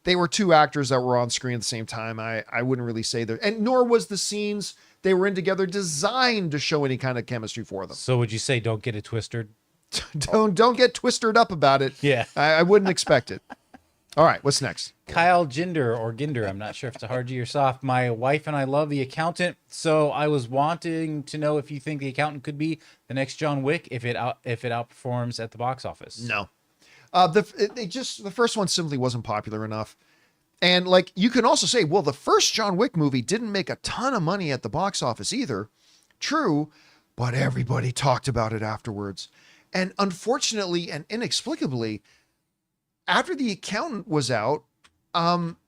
They were 2 actors that were on screen at the same time. I wouldn't really say that, and nor was the scenes they were in together designed to show any kind of chemistry for them. So would you say don't get it twisted? Don't get twisted up about it. Yeah. I wouldn't expect it. All right, what's next? Kyle Ginder, I'm not sure if it's a hard G or soft. My wife and I love The Accountant, so I was wanting to know if you think The Accountant could be the next John Wick if it outperforms at the box office. No. The first one simply wasn't popular enough. And like, you can also say, well, the first John Wick movie didn't make a ton of money at the box office either. True, but everybody talked about it afterwards. And unfortunately and inexplicably, after The Accountant was out,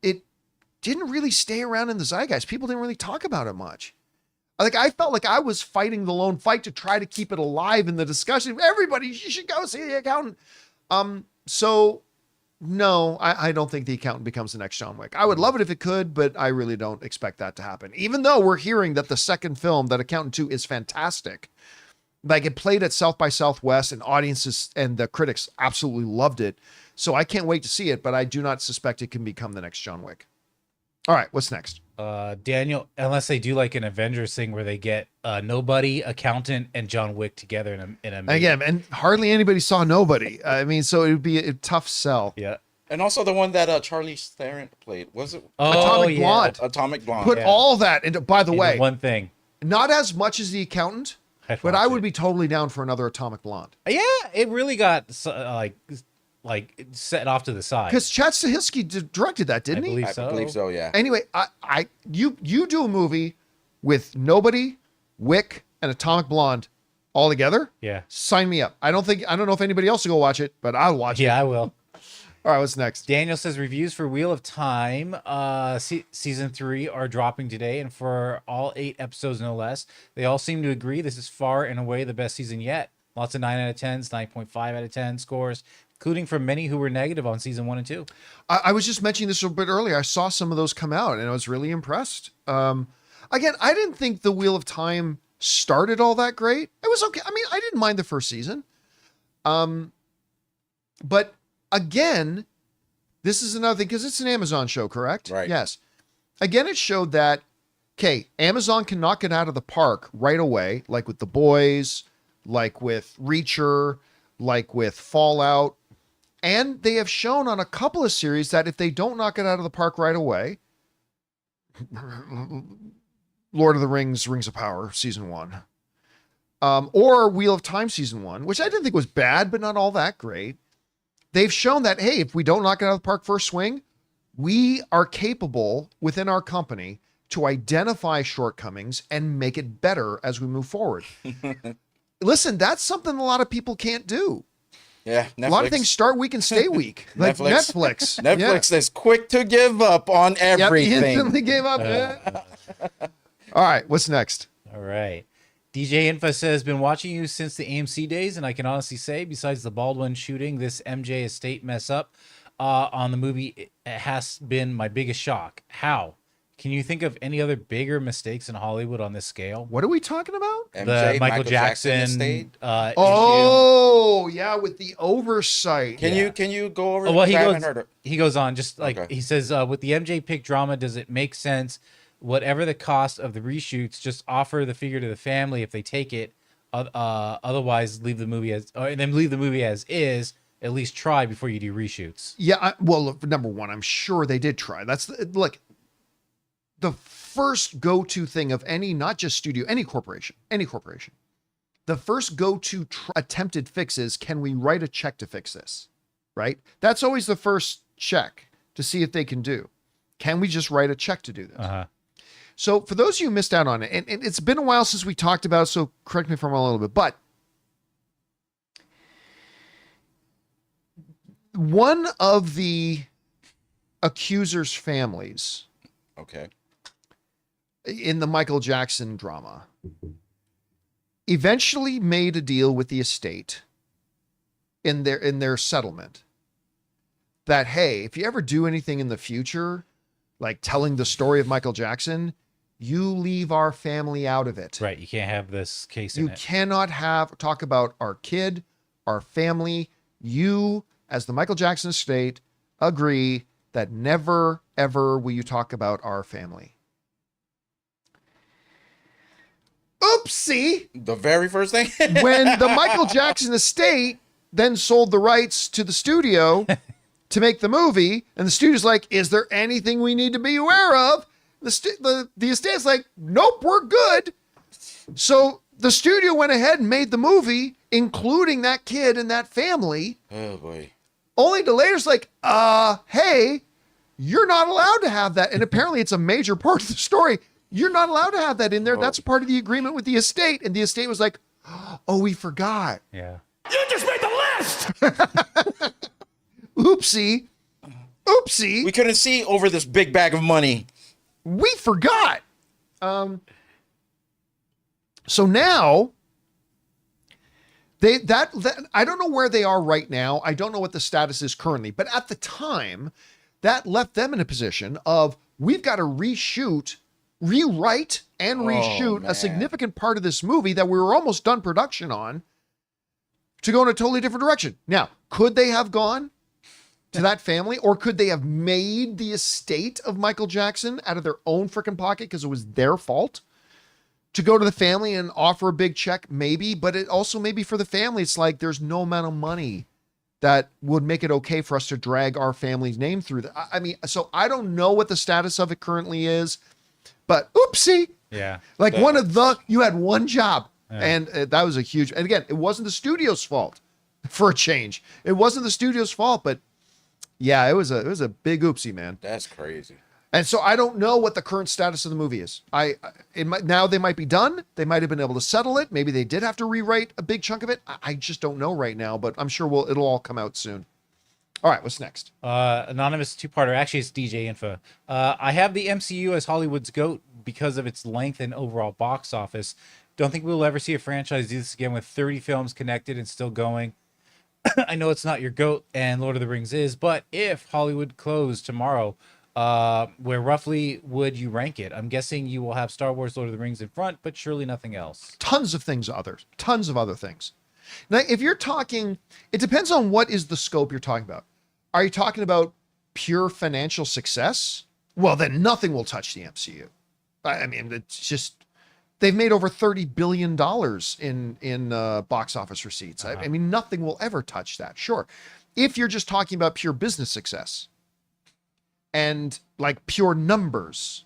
it didn't really stay around in the zeitgeist. People didn't really talk about it much. Like, I felt like I was fighting the lone fight to try to keep it alive in the discussion. Everybody, you should go see The Accountant. So no, I don't think The Accountant becomes the next John Wick. I would love it if it could, but I really don't expect that to happen. Even though we're hearing that the second film, that Accountant 2, is fantastic. Like, it played at South by Southwest and audiences and the critics absolutely loved it. So I can't wait to see it, but I do not suspect it can become the next John Wick. All right, what's next? Daniel, unless they do like an Avengers thing where they get Nobody, Accountant, and John Wick together in a movie. Again, and hardly anybody saw Nobody. I mean, so it would be a tough sell. Yeah. And also the one that Charlize Theron played. Was it Atomic Blonde? Atomic Blonde. Put all that into, by the way, one thing. Not as much as The Accountant, but I would be totally down for another Atomic Blonde. Yeah, it really got like set off to the side. Because Chad Stahelski directed that, didn't he? I believe so, yeah. Anyway, you do a movie with Nobody, Wick, and Atomic Blonde all together. Yeah. Sign me up. I don't know if anybody else will go watch it, but I'll watch it. Yeah, I will. All right, what's next? Daniel says reviews for Wheel of Time season 3 are dropping today, and for all 8 episodes no less. They all seem to agree this is far and away the best season yet. Lots of 9 out of 10s, 9.5 out of 10 scores, including from many who were negative on season 1 and 2. I was just mentioning this a bit earlier. I saw some of those come out, and I was really impressed. Again, I didn't think the Wheel of Time started all that great. It was okay. I mean, I didn't mind the first season. But again, this is another thing, because it's an Amazon show, correct? Right. Yes. Again, it showed that, okay, Amazon can knock it out of the park right away, like with The Boys, like with Reacher, like with Fallout. And they have shown on a couple of series that if they don't knock it out of the park right away, Lord of the Rings, Rings of Power, season 1, or Wheel of Time, season 1, which I didn't think was bad, but not all that great. They've shown that, hey, if we don't knock it out of the park first swing, we are capable within our company to identify shortcomings and make it better as we move forward. Listen, that's something a lot of people can't do. Yeah, Netflix. A lot of things start weak and stay weak. Like Netflix. Netflix is quick to give up on everything. Yep, instantly gave up. All right, what's next? All right. DJ Info says, been watching you since the AMC days, and I can honestly say, besides the Baldwin shooting, this MJ estate mess up on the movie, it has been my biggest shock. How? Can you think of any other bigger mistakes in Hollywood on this scale? What are we talking about? MJ, The Michael Jackson estate. Oh, yeah, with the oversight. Can you go over? Oh, well, because I haven't heard it. he goes on, just like Okay. he says, with the MJ pick drama, does it make sense? Whatever the cost of the reshoots, just offer the figure to the family if they take it. Otherwise, leave the movie as is. At least try before you do reshoots. Yeah, well, look, number one, I'm sure they did try. That's look, the first go-to thing of any, not just studio, any corporation. The first go-to attempted fix is, can we write a check to fix this? Right? That's always the first check to see if they can do. Can we just write a check to do this? Uh-huh. So for those of you who missed out on it, and it's been a while since we talked about it, so correct me if I'm wrong a little bit, but one of the accusers' families Okay. in the Michael Jackson drama eventually made a deal with the estate in their settlement that, hey, if you ever do anything in the future, like telling the story of Michael Jackson, you leave our family out of it. Right. You can't have this case You in it. cannot talk about our kid, our family. You, as the Michael Jackson estate, agree that never, ever will you talk about our family. Oopsie. The very first thing. When the Michael Jackson estate then sold the rights to the studio to make the movie, and the studio's like, is there anything we need to be aware of? The estate's like, nope, we're good. So the studio went ahead and made the movie, including that kid and that family. Oh boy. Only to later's like, hey, you're not allowed to have that. And apparently it's a major part of the story. You're not allowed to have that in there. Oh. That's part of the agreement with the estate. And the estate was like, oh, we forgot. Yeah. You just made the list! Oopsie. Oopsie. We couldn't see over this big bag of money. We forgot. So now that I don't know where they are right now. I don't know what the status is currently, but at the time that left them in a position of, we've got to rewrite and reshoot man. a significant part of this movie that we were almost done production on to go in a totally different direction. Now, could they have gone to that family, or could they have made the estate of Michael Jackson out of their own freaking pocket because it was their fault to go to the family and offer a big check? Maybe, but it also maybe for the family, it's like, there's no amount of money that would make it okay for us to drag our family's name through that. I mean, so I don't know what the status of it currently is, but oopsie. Yeah. Like you had one job, and that was a huge, and again, it wasn't the studio's fault for a change. It wasn't the studio's fault, but yeah, it was a big oopsie, man. That's crazy. And so I don't know what the current status of the movie is. Now they might be done. They might have been able to settle it. Maybe they did have to rewrite a big chunk of it. I just don't know right now, but I'm sure it'll all come out soon. All right, what's next? Anonymous two-parter. Actually, it's DJ Info. I have the MCU as Hollywood's GOAT because of its length and overall box office. Don't think we'll ever see a franchise do this again with 30 films connected and still going. I know it's not your GOAT, and Lord of the Rings is, but if Hollywood closed tomorrow, where roughly would you rank it? I'm guessing you will have Star Wars, Lord of the Rings in front, but surely nothing else. Tons of other things. Now, if you're talking, it depends on what is the scope you're talking about. Are you talking about pure financial success? Well, then nothing will touch the MCU. I mean, it's just, they've made over $30 billion in box office receipts. I mean, nothing will ever touch that. Sure. If you're just talking about pure business success and like pure numbers,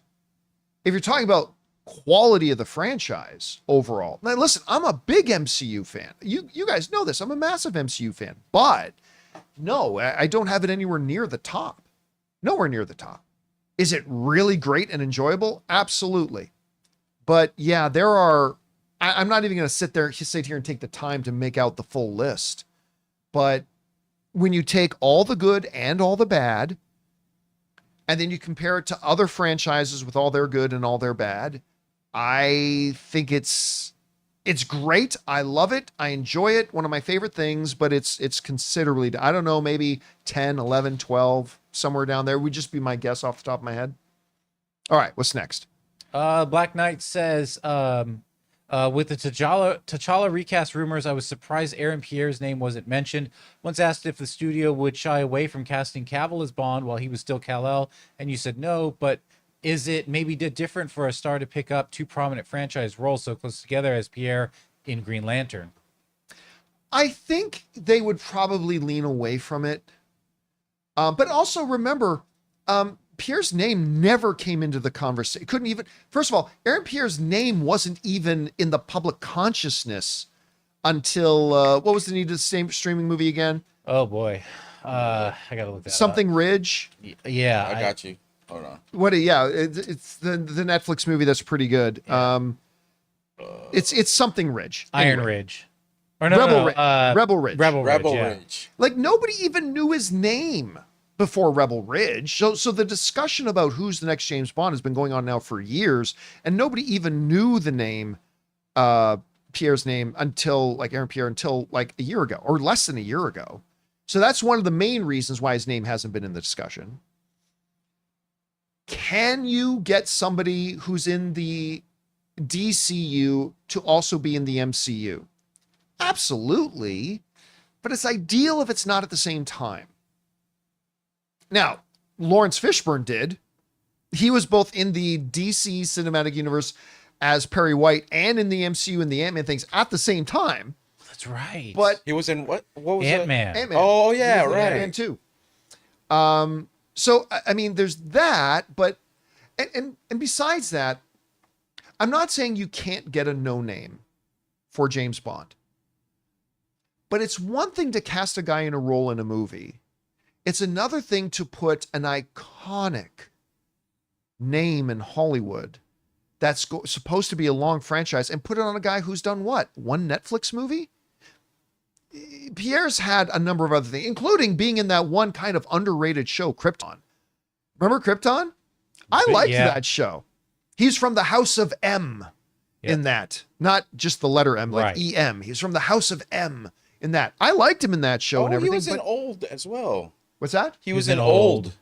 if you're talking about quality of the franchise overall. Now, listen, I'm a big MCU fan. You guys know this. I'm a massive MCU fan, but no, I don't have it anywhere near the top. Nowhere near the top. Is it really great and enjoyable? Absolutely. But yeah, there are, I'm not even going to sit here and take the time to make out the full list. But when you take all the good and all the bad, and then you compare it to other franchises with all their good and all their bad, I think it's great. I love it. I enjoy it. One of my favorite things, but it's considerably, I don't know, maybe 10, 11, 12, somewhere down there. Would just be my guess off the top of my head. All right, what's next? Black Knight says, with the T'Challa recast rumors, I was surprised Aaron Pierre's name wasn't mentioned. Once asked if the studio would shy away from casting Cavill as Bond while he was still Kal-El, and you said no, but is it maybe different for a star to pick up two prominent franchise roles so close together as Pierre in Green Lantern? I think they would probably lean away from it. But also remember, Pierre's name never came into the conversation. Couldn't even, first of all, Aaron Pierre's name wasn't even in the public consciousness until, what was the name of the same streaming movie again? Oh boy. I gotta look that Something up. Ridge. Yeah. I got you. Hold on. It's the Netflix movie that's pretty good. Yeah. It's Something Ridge. Iron Anyway. Ridge. Or no, Rebel no, Ridge. Rebel Ridge. Rebel yeah. Ridge. Like nobody even knew his name before Rebel Ridge. So the discussion about who's the next James Bond has been going on now for years, and nobody even knew the name, Pierre's name until like Aaron Pierre until like a year ago or less than a year ago. So that's one of the main reasons why his name hasn't been in the discussion. Can you get somebody who's in the DCU to also be in the MCU? Absolutely. But it's ideal if it's not at the same time. Now, Lawrence Fishburne did. He was both in the DC cinematic universe as Perry White and in the MCU and the Ant-Man things at the same time. That's right. But He was in what? What was Ant-Man. Ant-Man. Oh, yeah, He was in right. Ant-Man too. So I mean, there's that, but and besides that, I'm not saying you can't get a no name for James Bond. But it's one thing to cast a guy in a role in a movie. It's another thing to put an iconic name in Hollywood that's supposed to be a long franchise and put it on a guy who's done what? One Netflix movie? Pierre's had a number of other things, including being in that one kind of underrated show, Krypton. Remember Krypton? I liked that show. He's from the House of M in that. Not just the letter M, like EM. He's from the House of M in that. I liked him in that show and everything. He was in Old as well. What's that? He was in Old.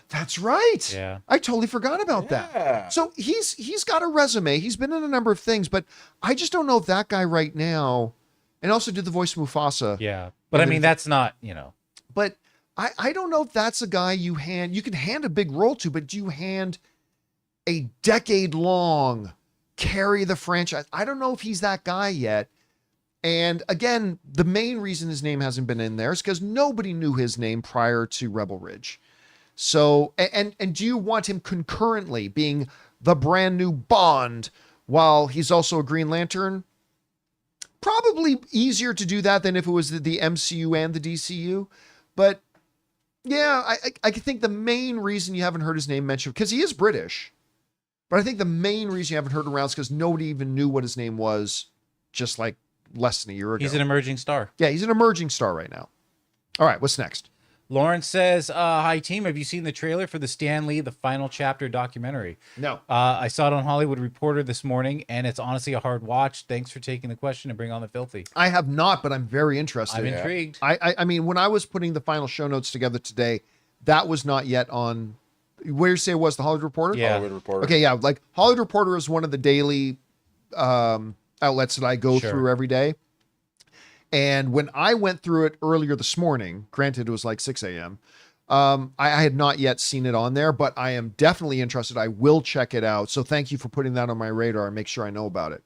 That's right. Yeah. I totally forgot about that. So he's got a resume. He's been in a number of things, but I just don't know if that guy right now, and also did the voice of Mufasa. Yeah. But I mean, that's not, you know. But I don't know if that's a guy you can hand a big role to, but do you hand a decade-long carry the franchise? I don't know if he's that guy yet. And again, the main reason his name hasn't been in there is because nobody knew his name prior to Rebel Ridge. So, and do you want him concurrently being the brand new Bond while he's also a Green Lantern? Probably easier to do that than if it was the MCU and the DCU. But yeah, I think the main reason you haven't heard his name mentioned, because he is British, but I think the main reason you haven't heard around is because nobody even knew what his name was just like less than a year ago. He's an emerging star. Yeah, he's an emerging star right now. All right, what's next? Lawrence says, hi team, have you seen the trailer for the Stan Lee, the final chapter documentary? No. I saw it on Hollywood Reporter this morning, and it's honestly a hard watch. Thanks for taking the question and bring on the filthy. I have not, but I'm very interested. I'm intrigued. I mean, when I was putting the final show notes together today, that was not yet on, where you say it was, the Hollywood Reporter? Yeah. Hollywood Reporter. Okay, yeah, like Hollywood Reporter is one of the daily outlets that I go through every day. And when I went through it earlier this morning, granted it was like 6 a.m., I had not yet seen it on there, but I am definitely interested. I will check it out. So thank you for putting that on my radar and make sure I know about it.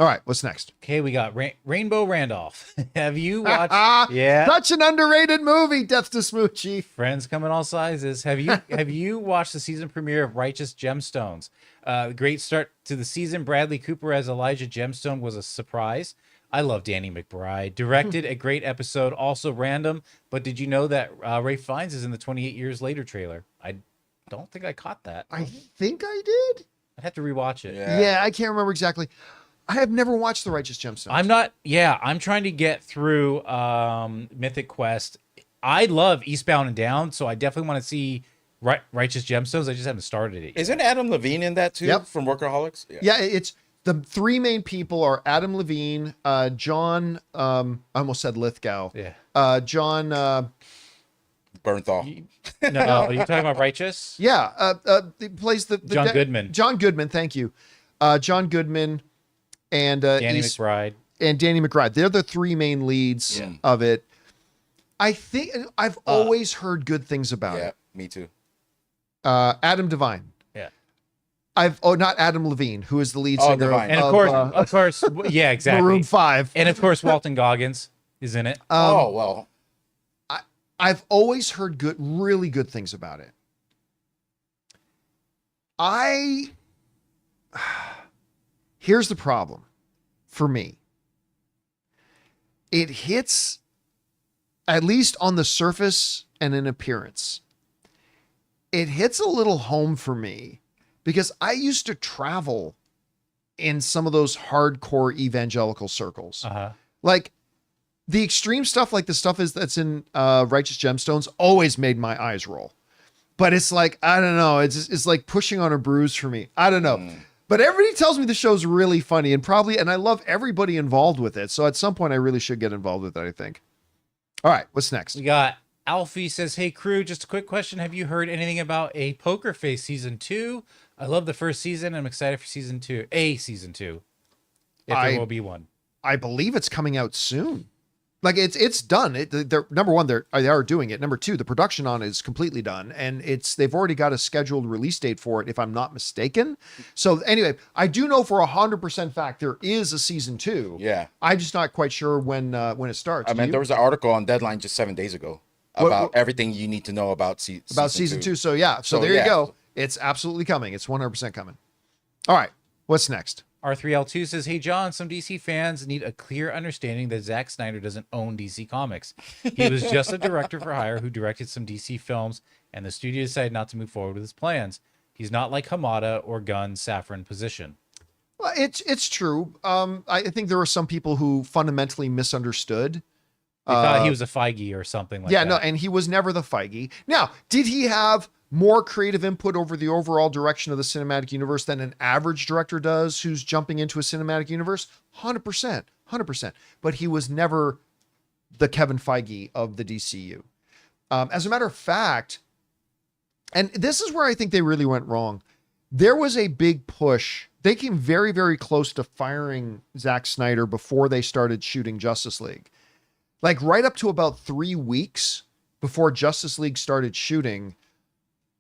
All right, what's next? Okay, we got Rainbow Randolph. Have you watched? Yeah. Such an underrated movie, Death to Smoochie. Friends come in all sizes. Have you watched the season premiere of Righteous Gemstones? Great start to the season. Bradley Cooper as Elijah Gemstone was a surprise. I love Danny McBride. Directed a great episode, also random. But did you know that Ray Fiennes is in the 28 Years Later trailer? don't think I caught that. I think I did. I'd have to rewatch it. Yeah, I can't remember exactly. I have never watched The Righteous Gemstones. I'm trying to get through Mythic Quest. I love Eastbound and Down, so I definitely want to see Righteous Gemstones. I just haven't started it yet. Isn't Adam Levine in that too? Yep. From Workaholics? Yeah, it's the three main people are Adam Levine, John, I almost said Lithgow. Yeah. John, Bernthal. No, are you talking about Righteous? yeah, he plays the John Goodman. John Goodman, thank you. John Goodman and Danny McBride. and Danny McBride. They're the three main leads of it. I think I've always heard good things about it. Me too. Adam Devine. Yeah. Not Adam Levine, who is the lead singer Devine. And of course, yeah, exactly. Maroon 5. And of course, Walton Goggins is in it. Well. I've always heard really good things about it. Here's the problem for me. It hits, at least on the surface and in appearance, it hits a little home for me because I used to travel in some of those hardcore evangelical circles. Like the extreme stuff, like the stuff that's in Righteous Gemstones, always made my eyes roll. But it's like, I don't know. It's like pushing on a bruise for me. I don't know. But everybody tells me the show's really funny and I love everybody involved with it. So at some point I really should get involved with it, I think. All right, what's next? We got Alfie says, hey crew, just a quick question. Have you heard anything about a Poker Face season 2? I love the first season. I'm excited for season 2, season 2. If there will be one. I believe it's coming out soon. Like it's done. They're number one, they are doing it. Number two, the production on it is completely done, and they've already got a scheduled release date for it, if I'm not mistaken. So anyway, I do know for 100% fact there is a season 2. Yeah, I'm just not quite sure when it starts. I mean, there was an article on Deadline just 7 days ago about everything you need to know about season 2. So yeah, so there you go. It's absolutely coming. It's 100% coming. All right, what's next? R3L2 says, hey, John, some DC fans need a clear understanding that Zack Snyder doesn't own DC Comics. He was just a director for hire who directed some DC films, and the studio decided not to move forward with his plans. He's not like Hamada or Gunn's Safran position. Well, it's true. I think there were some people who fundamentally misunderstood. They thought he was a Feige or something like that. Yeah, no, and he was never the Feige. Now, did he have more creative input over the overall direction of the cinematic universe than an average director does who's jumping into a cinematic universe? 100%. But he was never the Kevin Feige of the DCU. As a matter of fact, and this is where I think they really went wrong. There was a big push. They came very, very close to firing Zack Snyder before they started shooting Justice League. Like right up to about 3 weeks before Justice League started shooting,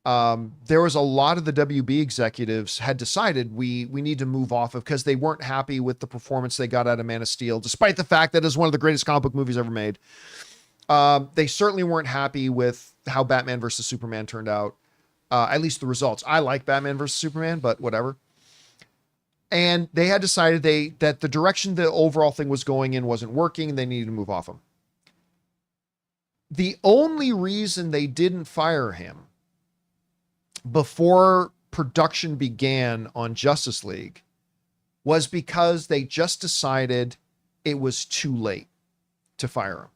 there was a lot of the WB executives had decided we need to move off of because they weren't happy with the performance they got out of Man of Steel, despite the fact that it is one of the greatest comic book movies ever made. They certainly weren't happy with how Batman versus Superman turned out, at least the results. I like Batman versus Superman, but whatever. And they had decided that the direction the overall thing was going in wasn't working, and they needed to move off him. The only reason they didn't fire him before production began on Justice League was because they just decided it was too late to fire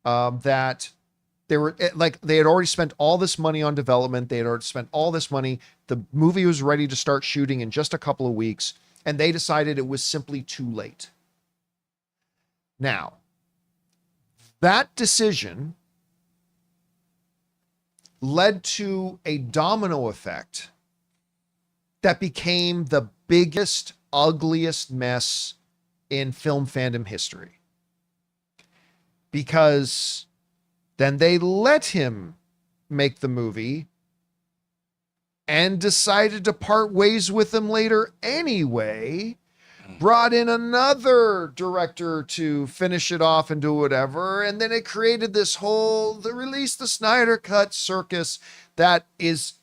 him. That they had already spent all this money on development. They had already spent all this money. The movie was ready to start shooting in just a couple of weeks, and they decided it was simply too late. Now, that decision led to a domino effect that became the biggest, ugliest mess in film fandom history. Because then they let him make the movie and decided to part ways with him later anyway, brought in another director to finish it off and do whatever, and then it created this whole release the Snyder Cut circus that is,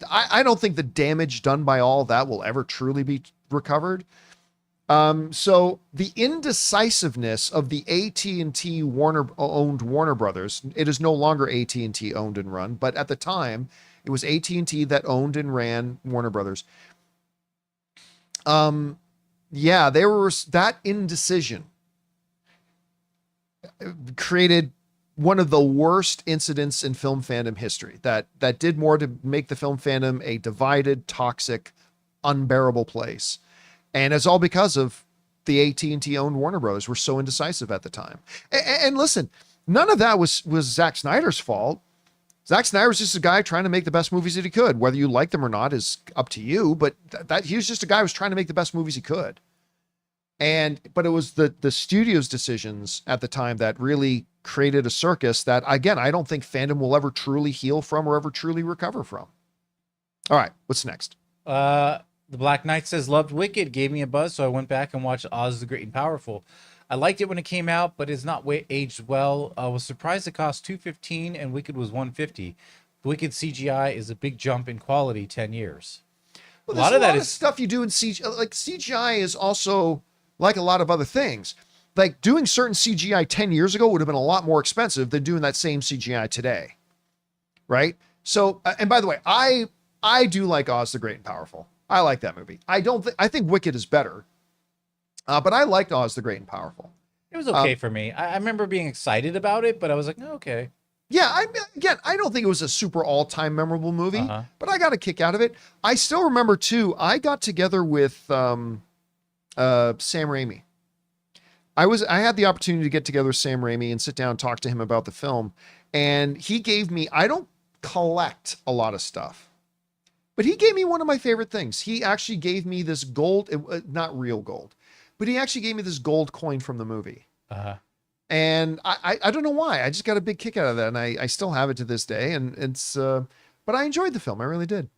I don't think the damage done by all that will ever truly be recovered. So the indecisiveness of the AT&T owned Warner Brothers, it is no longer AT&T owned and run, but at the time it was AT&T that owned and ran Warner Brothers. Yeah, they were, that indecision created one of the worst incidents in film fandom history that did more to make the film fandom a divided, toxic, unbearable place. And it's all because of the AT&T owned Warner Brothers were so indecisive at the time. And listen, none of that was Zack Snyder's fault. Zack Snyder was just a guy trying to make the best movies that he could. Whether you like them or not is up to you, but that he was just a guy who was trying to make the best movies he could. But it was the studio's decisions at the time that really created a circus that, again, I don't think fandom will ever truly heal from or ever truly recover from. All right, what's next? The Black Knight says, loved Wicked, gave me a buzz, so I went back and watched Oz the Great and Powerful. I liked it when it came out, but it's not aged well. I was surprised it cost $215 and Wicked was $150. Wicked CGI is a big jump in quality 10 years. Well, a lot of that is stuff you do in CGI. Like CGI is also like a lot of other things. Like doing certain CGI 10 years ago would have been a lot more expensive than doing that same CGI today. Right? So, and by the way, I do like Oz the Great and Powerful. I like that movie. I think Wicked is better. But I liked Oz the Great and Powerful. It was okay for me. I remember being excited about it, but I was like, oh, okay. Yeah, I don't think it was a super all-time memorable movie, but I got a kick out of it. I still remember, too, I got together with Sam Raimi. I had the opportunity to get together with Sam Raimi and sit down and talk to him about the film. And he gave me, I don't collect a lot of stuff, but he gave me one of my favorite things. He actually gave me this gold, not real gold, but he actually gave me this gold coin from the movie. And I don't know why. I just got a big kick out of that. And I still have it to this day. And it's, but I enjoyed the film. I really did.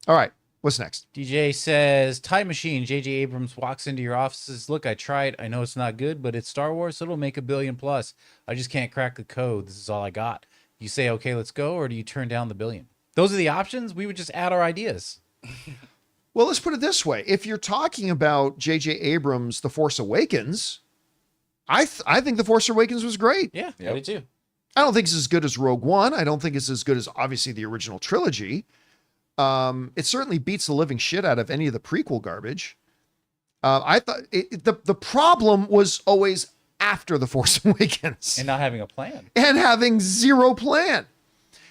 All right. What's next? DJ says, Time Machine, J.J. Abrams walks into your office, says, look, I tried. I know it's not good, but it's Star Wars, so it'll make $1 billion plus. I just can't crack the code. This is all I got. You say, okay, let's go, or do you turn down the $1 billion? Those are the options. We would just add our ideas. Well, let's put it this way. If you're talking about J.J. Abrams' The Force Awakens, I think The Force Awakens was great. Yeah, I do too. I don't think it's as good as Rogue One. I don't think it's as good as, obviously, the original trilogy. It certainly beats the living shit out of any of the prequel garbage. I thought the problem was always after The Force Awakens. And not having a plan. And having zero plan.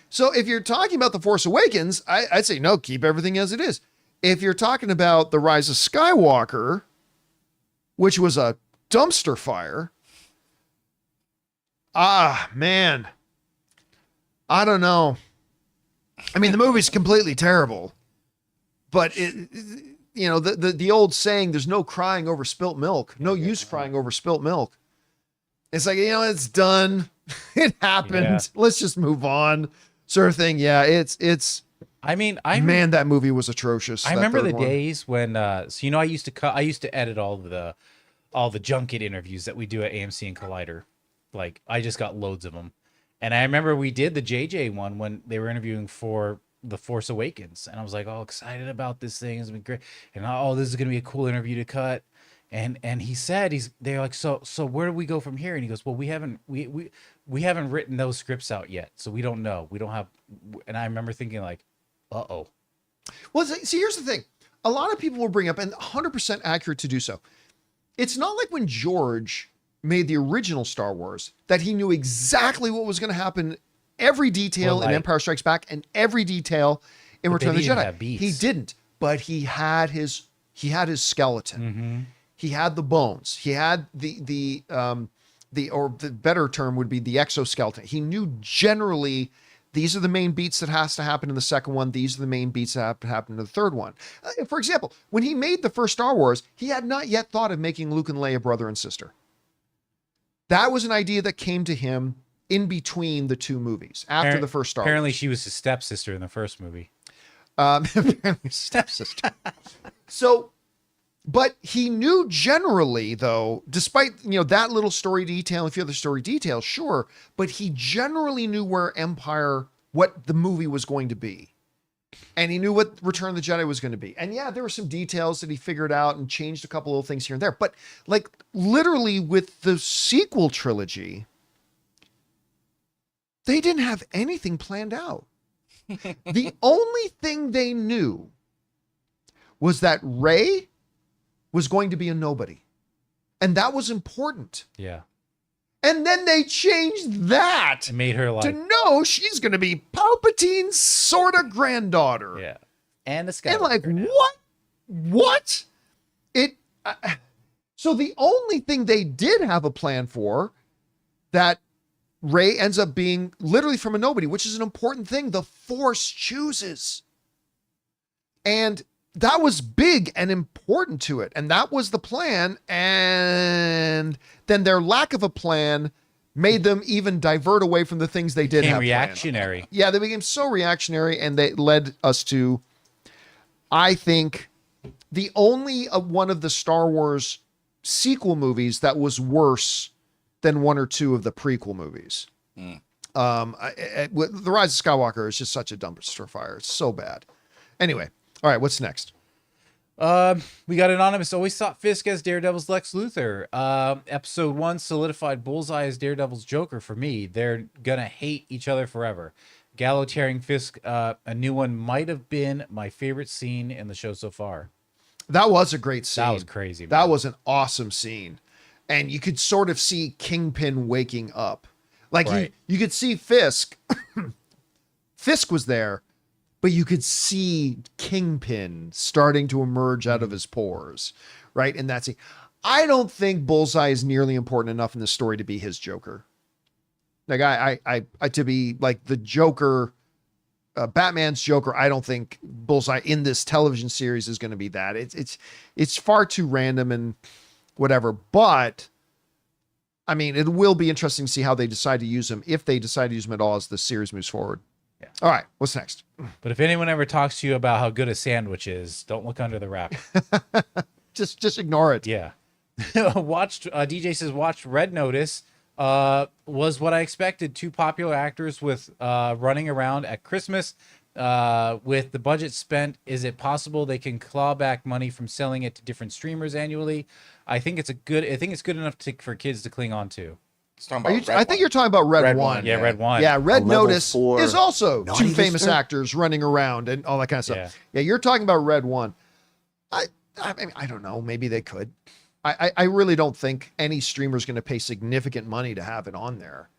So if you're talking about The Force Awakens, I'd say, no, keep everything as it is. If you're talking about The Rise of Skywalker, which was a dumpster fire, man, I don't know. I mean, the movie's completely terrible, but the old saying, there's no crying over spilt milk, no use crying over spilt milk. It's like, it's done. It happened. Yeah. Let's just move on, sort of thing. Yeah. Man, that movie was atrocious. I remember the days when, I used to edit all the junket interviews that we do at AMC and Collider. Like, I just got loads of them. And I remember we did the JJ one when they were interviewing for The Force Awakens. And I was like, oh, excited about this thing. It's been great. And this is going to be a cool interview to cut. And he said, they're like, so where do we go from here? And he goes, well, we haven't written those scripts out yet. So we don't know. We don't have. And I remember thinking like, uh-oh. Well, see, here's the thing. A lot of people will bring up, and 100% accurate to do so. It's not like when George made the original Star Wars that he knew exactly what was going to happen, every detail in Empire Strikes Back and every detail in Return of the Jedi. He didn't, but he had his skeleton. Mm-hmm. He had the bones. He had the better term would be the exoskeleton. He knew generally these are the main beats that has to happen in the second one. These are the main beats that have to happen in the third one. For example, when he made the first Star Wars, he had not yet thought of making Luke and Leia brother and sister. That was an idea that came to him in between the two movies, after the first Star Wars. Apparently she was his stepsister in the first movie. Apparently stepsister. So, but he knew generally, though, despite, that little story detail, and a few other story details, sure, but he generally knew what the movie was going to be. And he knew what Return of the Jedi was going to be. And yeah, there were some details that he figured out and changed a couple of things here and there. But like literally with the sequel trilogy, they didn't have anything planned out. The only thing they knew was that Rey was going to be a nobody. And that was important. Yeah. And then they changed that It made her like, to know she's going to be Palpatine's sort of granddaughter. yeah. And the And like, Skywalker now. what? So the only thing they did have a plan for, that Rey ends up being literally from a nobody, which is an important thing. The Force chooses. And that was big and important to it. And that was the plan. And then their lack of a plan made them even divert away from the things they did Became have planned. reactionary. Yeah, they became so reactionary, and they led us to, I think, the only one of the Star Wars sequel movies that was worse than one or two of the prequel movies. The Rise of Skywalker is just such a dumpster fire. It's so bad. Anyway, all right, what's next? We got Anonymous. Always thought Fisk as Daredevil's Lex Luthor. Episode 1 solidified Bullseye as Daredevil's Joker for me. They're gonna hate each other forever. Gallo tearing Fisk a new one might have been my favorite scene in the show so far. That was a great scene. That was crazy, man. That was an awesome scene. And you could sort of see Kingpin waking up. Like Right. you could see Fisk. Fisk was there, but you could see Kingpin starting to emerge out of his pores, right? And that's it. I don't think Bullseye is nearly important enough in the story to be his Joker. Like I to be like the Joker, Batman's Joker. I don't think Bullseye in this television series is going to be that. It's far too random and whatever. But I mean, it will be interesting to see how they decide to use him, if they decide to use him at all as the series moves forward. Yeah. All right, what's next? But if anyone ever talks to you about how good a sandwich is, don't look under the wrap. Just ignore it. Yeah. DJ says watched Red Notice. Was what I expected. Two popular actors with running around at Christmas. With the budget spent, is it possible they can claw back money from selling it to different streamers annually? I think it's good enough for kids to cling on to. I think you're talking about Red, Red One. One, Yeah, Red One. Yeah, Red A level Notice 4 is also naughty two famous listener? actors running around and all that kind of stuff. Yeah, you're talking about Red One. I mean, I don't know. Maybe they could. I really don't think any streamer is going to pay significant money to have it on there.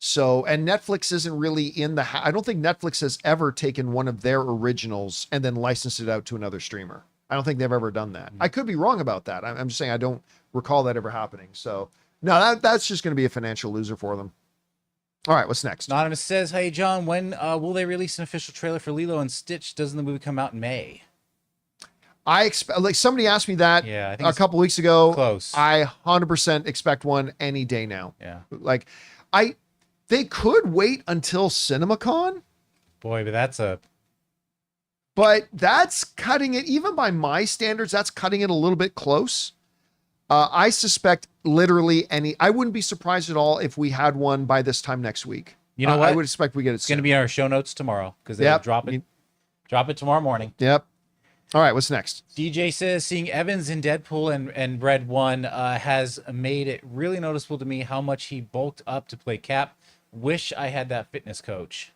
So, and Netflix isn't really in the. I don't think Netflix has ever taken one of their originals and then licensed it out to another streamer. I don't think they've ever done that. I could be wrong about that. I'm just saying I don't recall that ever happening. So, no, that's just going to be a financial loser for them. All right, what's next? Anonymous says, "Hey John, when will they release an official trailer for Lilo and Stitch? Doesn't the movie come out in May?" I expect, like somebody asked me that Yeah, I think a it's couple weeks ago. close. I 100% expect one any day now. Yeah. Like they could wait until CinemaCon, Boy, but that's cutting it, even by my standards, that's cutting it a little bit close. I suspect literally I wouldn't be surprised at all if we had one by this time next week. You know what? I would expect we get it it's going to soon. be in our show notes tomorrow because they'll Yep. drop it tomorrow morning. Yep. All right, what's next? DJ says seeing Evans in Deadpool and Red One has made it really noticeable to me how much he bulked up to play Cap. Wish I had that fitness coach.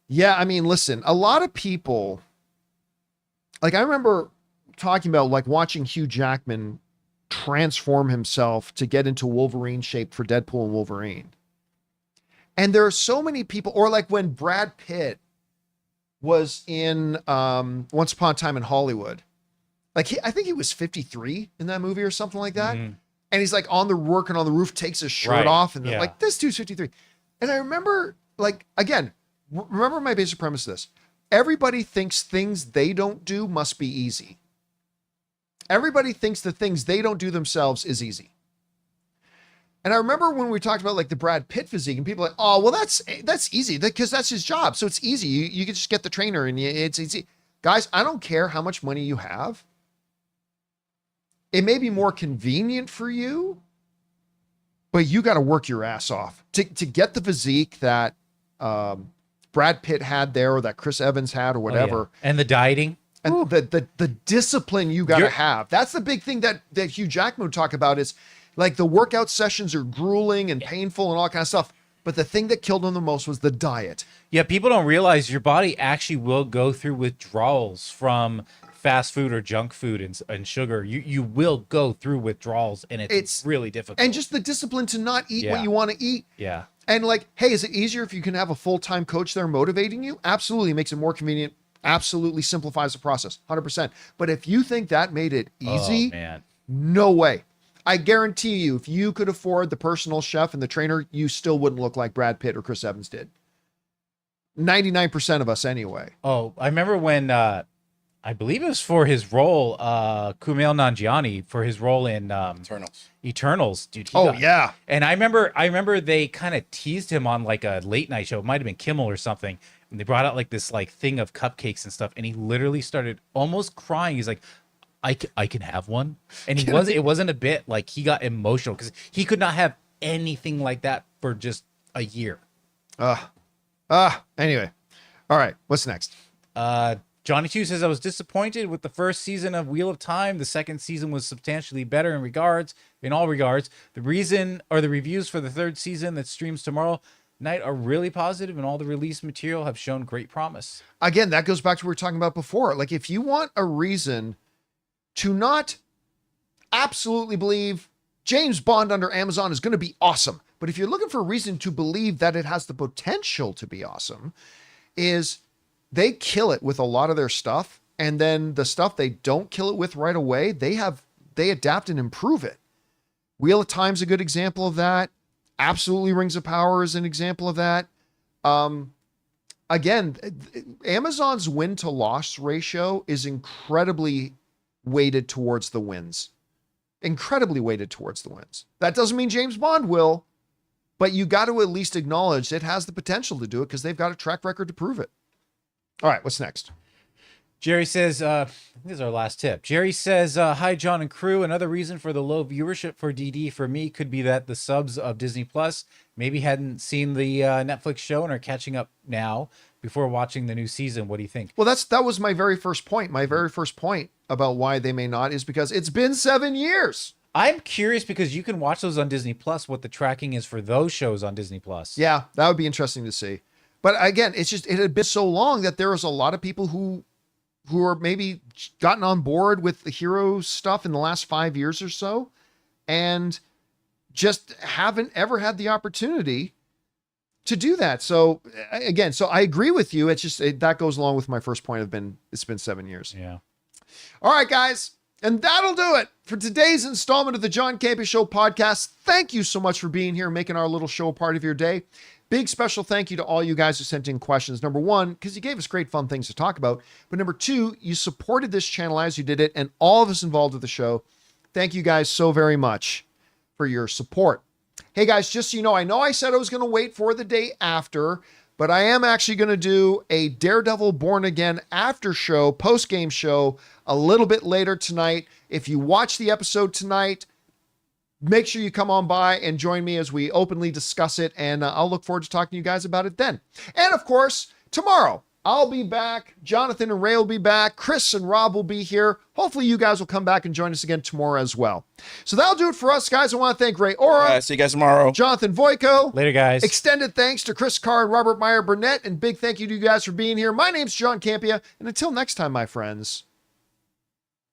Yeah, I mean, listen, a lot of people, like I remember talking about like watching Hugh Jackman transform himself to get into Wolverine shape for Deadpool and Wolverine. And there are so many people, or like when Brad Pitt was in Once Upon a Time in Hollywood. Like I think he was 53 in that movie or something like that. Mhm. And he's like working on the roof, takes his shirt Right, off, and yeah. like this dude's 53. And I remember, like, again, remember my basic premise of this. Everybody thinks things they don't do must be easy. Everybody thinks the things they don't do themselves is easy. And I remember when we talked about like the Brad Pitt physique, and people are like, oh, well, that's easy because that's his job. So it's easy. You can just get the trainer and it's easy. Guys, I don't care how much money you have. It may be more convenient for you, but you got to work your ass off to get the physique that Brad Pitt had there, or that Chris Evans had, or Oh, whatever. yeah. And the dieting. And the discipline you got to You're- have. That's the big thing that Hugh Jackman would talk about is like the workout sessions are grueling and painful and all that kind of stuff. But the thing that killed him the most was the diet. Yeah, people don't realize your body actually will go through withdrawals from fast food or junk food and sugar. You will go through withdrawals, and it's really difficult. And just the discipline to not eat what Yeah. you want to eat. yeah. And like, hey, is it easier if you can have a full-time coach there motivating you? Absolutely. It makes it more convenient. Absolutely simplifies the process. 100%. But if you think that made it easy, Oh, man. no way. I guarantee you, if you could afford the personal chef and the trainer, you still wouldn't look like Brad Pitt or Chris Evans did. 99% of us anyway. Oh, I remember when I believe it was for his role, Kumail Nanjiani, for his role in Eternals. Eternals, dude. Yeah. And I remember they kind of teased him on like a late night show. It might have been Kimmel or something. And they brought out like this like thing of cupcakes and stuff, and he literally started almost crying. He's like, I can have one. And it wasn't a bit, like he got emotional because he could not have anything like that for just a year. Anyway. All right. What's next? Johnny 2 says, I was disappointed with the first season of Wheel of Time. The second season was substantially better in all regards. The reason or the reviews for the third season that streams tomorrow night are really positive, and all the released material have shown great promise. Again, that goes back to what we were talking about before. Like, if you want a reason to not absolutely believe James Bond under Amazon is going to be awesome, but if you're looking for a reason to believe that it has the potential to be awesome, is they kill it with a lot of their stuff, and then the stuff they don't kill it with right away, they adapt and improve it. Wheel of Time's a good example of that. Absolutely Rings of Power is an example of that. Again, Amazon's win to loss ratio is incredibly weighted towards the wins. Incredibly weighted towards the wins. That doesn't mean James Bond will, but you got to at least acknowledge it has the potential to do it because they've got a track record to prove it. All right, what's next? Jerry says, I think this is our last tip. Jerry says, hi, John and crew. Another reason for the low viewership for DD for me could be that the subs of Disney Plus maybe hadn't seen the Netflix show and are catching up now before watching the new season. What do you think? Well, that was my very first point. My very first point about why they may not is because it's been 7 years. I'm curious because you can watch those on Disney Plus, what the tracking is for those shows on Disney Plus. Yeah, that would be interesting to see. But again, it had been so long that there was a lot of people who are maybe gotten on board with the hero stuff in the last 5 years or so and just haven't ever had the opportunity to do that. So again, I agree with you. It's just, that goes along with my first point it's been 7 years. Yeah. All right, guys. And that'll do it for today's installment of the John Campea Show podcast. Thank you so much for being here and making our little show a part of your day. Big special thank you to all you guys who sent in questions. Number one, because you gave us great fun things to talk about. But number two, you supported this channel as you did it, and all of us involved with the show. Thank you guys so very much for your support. Hey guys, just so you know I said I was going to wait for the day after, but I am actually going to do a Daredevil Born Again after show, post-game show, a little bit later tonight. If you watch the episode tonight, make sure you come on by and join me as we openly discuss it, and I'll look forward to talking to you guys about it then. And of course, tomorrow, I'll be back. Jonathan and Ray will be back. Chris and Rob will be here. Hopefully, you guys will come back and join us again tomorrow as well. So that'll do it for us, guys. I want to thank Ray Ora, See you guys tomorrow. Jonathan Voico. Later, guys. Extended thanks to Chris Carr and Robert Meyer Burnett, and big thank you to you guys for being here. My name's John Campea, and until next time, my friends,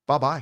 bye-bye.